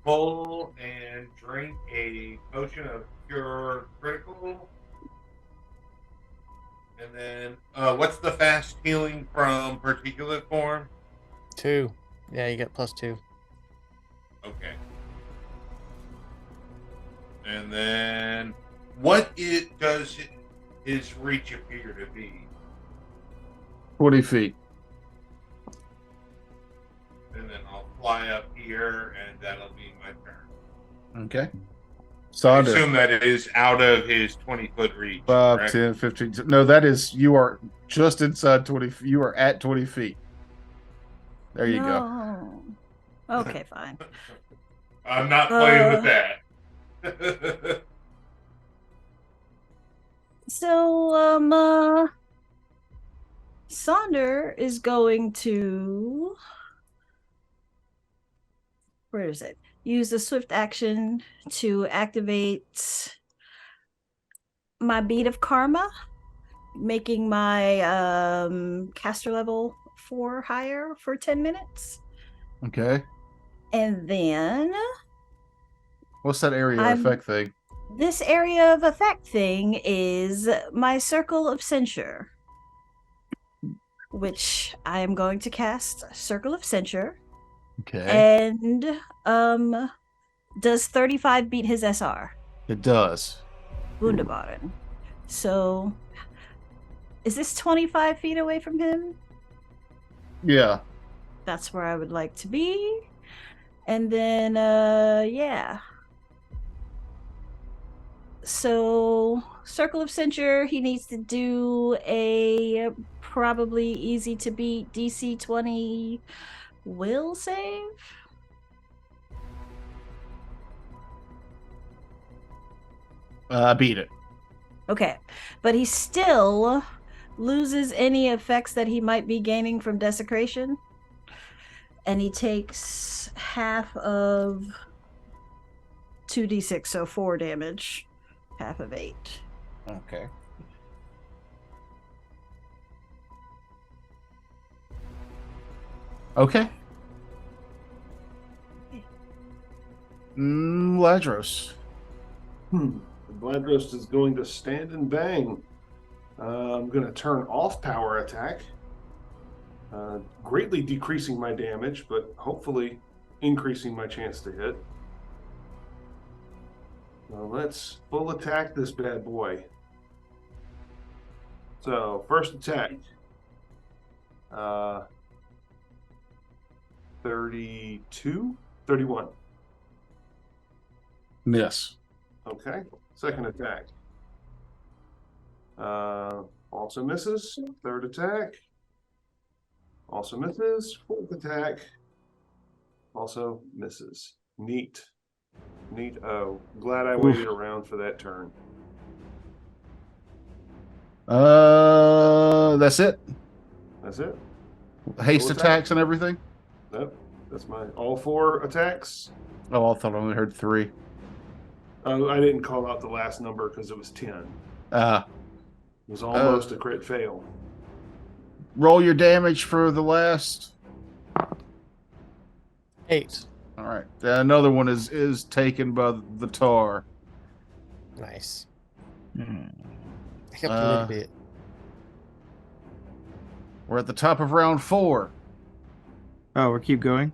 Pull and drink a potion of cure critical. And then, what's the fast healing from particulate form? 2. Yeah, you get +2. Okay. And then, what does his reach appear to be? 20 feet. And then I'll fly up here, and that'll be my turn. Okay. I Sonder. assume that it is out of his 20-foot reach. 5, correct? 10, 15. No, that is, you are just inside 20. You are at 20 feet. There you go. No. Okay, fine. I'm not playing with that. So, Sonder is going to, where is it? Use the swift action to activate my bead of karma, making my caster level 4 higher for 10 minutes. Okay. And then What's that area effect thing? this area of effect thing is my circle of censure, which I am going to cast Circle of Censure. Okay. And does 35 beat his SR? It does. Wunderbaden. So is this 25 feet away from him? Yeah. That's where I would like to be. And then yeah. So Circle of Censure, he needs to do a probably easy to beat DC 20 will save. Beat it. Okay, but he still loses any effects that he might be gaining from desecration, and he takes half of 2d6, so 4 damage, half of 8. Okay. Okay. Ladros. Bladrost is going to stand and bang. I'm going to turn off power attack, greatly decreasing my damage, but hopefully increasing my chance to hit. Now let's full attack this bad boy. So, first attack. 32? 31. Miss. Okay. Second attack. Also misses. Third attack. Also misses. Fourth attack. Also misses. Neat. Neat. Oh, glad I waited around for that turn. That's it. That's it. Haste Full attack? attacks and everything. Nope. That's my all 4 attacks. Oh, I thought I only heard 3. I didn't call out the last number because it was 10. It was almost a crit fail. Roll your damage for the last. 8. All right. Another one is taken by the tar. Nice. I helped a little bit. We're at the top of round 4. Oh, we'll keep going?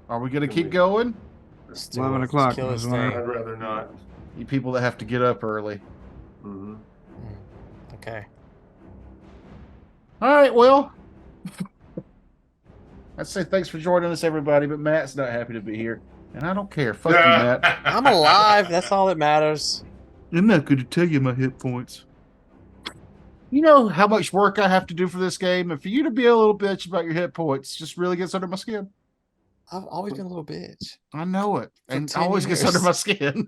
Are we going to keep going? Let's do 11 it. o'clock. Let's kill this That's thing. I'd rather not. You people that have to get up early. Mm-hmm. Okay. All right, well. I'd say thanks for joining us, everybody, but Matt's not happy to be here. And I don't care. Fuck you, Matt. I'm alive. That's all that matters. I'm not going to tell you my hit points. You know how much work I have to do for this game, and for you to be a little bitch about your hit points just really gets under my skin. I've always been a little bitch. I know it, For and 10 always gets years. under my skin.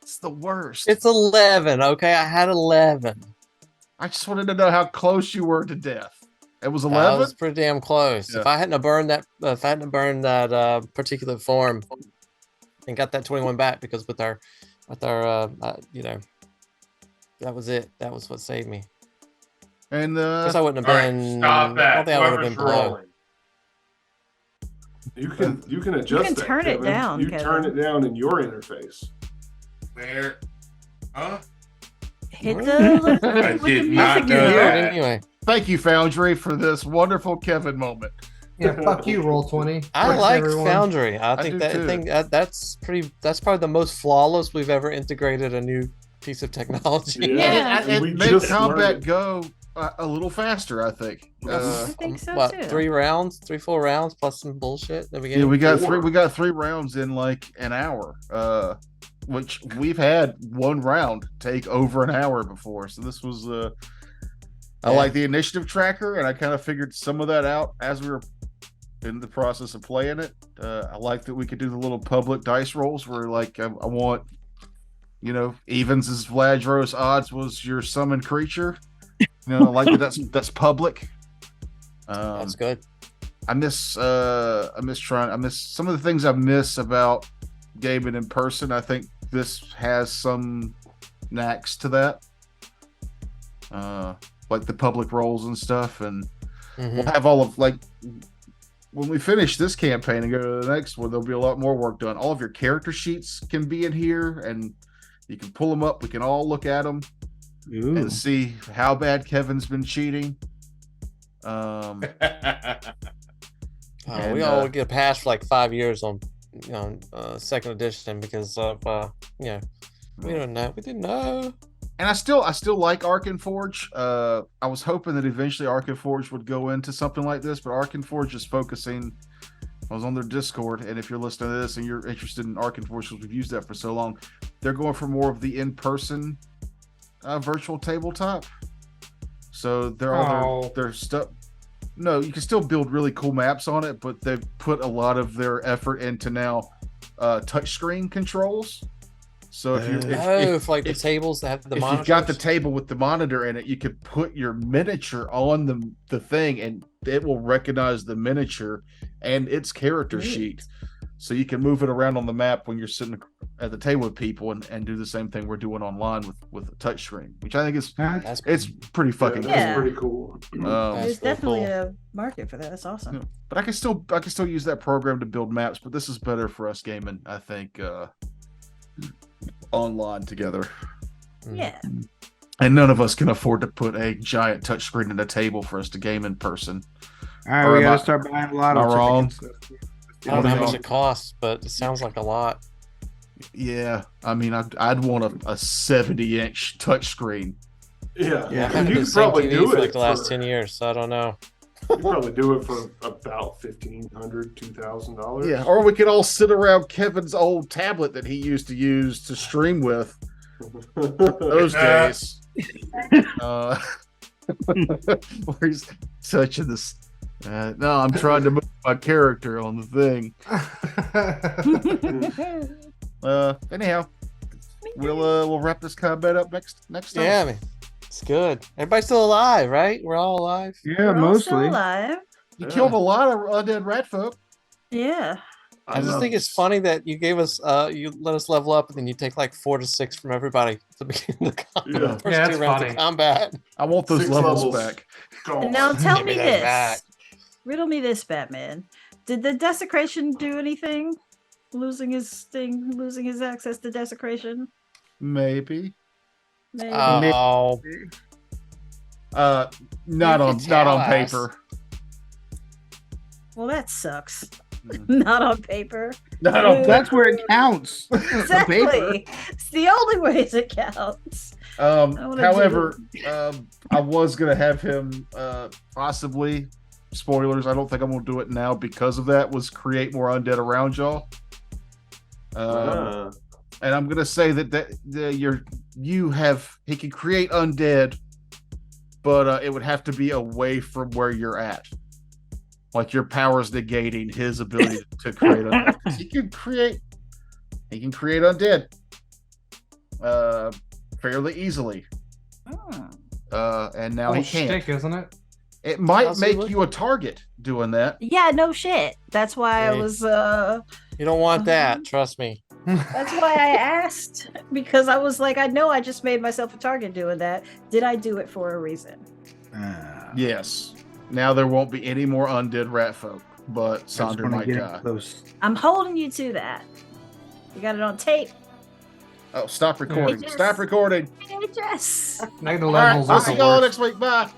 It's the worst. It's 11. Okay, I had 11. I just wanted to know how close you were to death. It was That 11. was pretty damn close. Yeah. If I hadn't have burned that, particular form, and got that 21 back, because with our, you know, that was it. That was what saved me. And Guess I wouldn't have All right, been. stop that. I don't think I would have Whoever's been below. rolling. You can adjust can that, turn it Kevin. down, You Kevin. turn it down in your interface. Where? Huh? Hit the I with did the not music know cue. that. Anyway, thank you, Foundry, for this wonderful Kevin moment. Yeah, fuck you, roll 20. I Thanks, like everyone. Foundry. I do think that too. that's pretty. That's probably the most flawless we've ever integrated a new piece of technology. Yeah. And We it made just combat learned it. go a little faster, I think. I think so What, too. 3 rounds, 3 full rounds plus some bullshit at the beginning. Yeah, we got 4. three. We got 3 rounds in like an hour. Which we've had one round take over an hour before. So this was. I Yeah. like the initiative tracker, and I kind of figured some of that out as we were in the process of playing it. I like that we could do the little public dice rolls where, like, I want, you know, evens is Vladros, odds was your summoned creature. You know, I like that. That's public. That's good. I miss some of the things I miss about gaming in person. I think this has some knacks to that. Like the public roles and stuff, and we'll have all of, like, when we finish this campaign and go to the next one, there'll be a lot more work done. All of your character sheets can be in here, and you can pull them up. We can all look at them Ooh. and see how bad Kevin's been cheating. And, We all get a pass for like 5 years on, second edition because of, we don't know. We didn't know. And I still like Arkenforge. I was hoping that eventually Arkenforge would go into something like this, but Arkenforge is focusing. I was on their Discord, and if you're listening to this and you're interested in Arkenforge, because we've used that for so long, they're going for more of the in-person virtual tabletop. So they're all their stuff. No, you can still build really cool maps on it, but they've put a lot of their effort into now touchscreen controls. So if for like the tables that have the if monitors. you've got the table with the monitor in it, you could put your miniature on the thing, and it will recognize the miniature and its character sheet. So you can move it around on the map when you're sitting at the table with people and do the same thing we're doing online with a touchscreen, which I think is That's it's pretty fucking That's Yeah. pretty cool. That's There's really definitely cool. a market for that. That's awesome. Yeah. But I can still use that program to build maps, but this is better for us gaming, I think, online together. Yeah. And none of us can afford to put a giant touchscreen in a table for us to game in person. All right, Or we am gotta I- start buying am I lotto wrong? tickets. I don't know how What much do it costs, but it sounds like a lot. Yeah, I mean, I'd want a Yeah,70-inch touchscreen. I've you had the could same probably TV do for it like the last 10 years, so I don't know. You could probably do it for about $1,500, $2,000. Yeah, or we could all sit around Kevin's old tablet that he used to use to stream with those days. Where he's touching this. No, I'm trying to move my character on the thing. Anyhow, we'll wrap this combat up next time. Yeah, man. It's good. Everybody's still alive, right? We're all alive. Yeah, We're all still mostly. alive. You killed a lot of undead rat folk. Yeah. I just think it's funny that you gave us, you let us level up, and then you take like 4 to 6 from everybody at the beginning of the combat. Yeah. First Yeah, 2 that's rounds funny. of combat. I want those 6 levels levels. back. Gone. Now tell Give me me those this. back. Riddle me this, Batman. Did the desecration do anything? Losing his access to desecration? Maybe. Maybe. Oh, Not You on can not on tell us. paper. Well, that sucks. Mm. Not on paper. Not on That's where it counts. The paper. Exactly. It's the only ways it counts. wanna However, I was gonna have him possibly, spoilers, I don't think I'm gonna do it now because of that, was create more undead around y'all. And I'm gonna say that he can create undead, but it would have to be away from where you're at. Like your powers negating his ability to create undead. 'Cause he can create undead fairly easily. And now he can't. Shtick, isn't it? It might How's he make you a target doing that. Yeah, no shit. That's why I Hey. was you don't want that. Trust me. that's why I asked. Because I was like, I know I just made myself a target doing that. Did I do it for a reason? Yes. Now there won't be any more undead rat folk, but I just Sandra wanna might get die. close. I'm holding you to that. You got it on tape. Oh, stop recording. Yes. Stop recording. Yes. Negative All right, levels I'll are see the y'all worst. next week. Bye.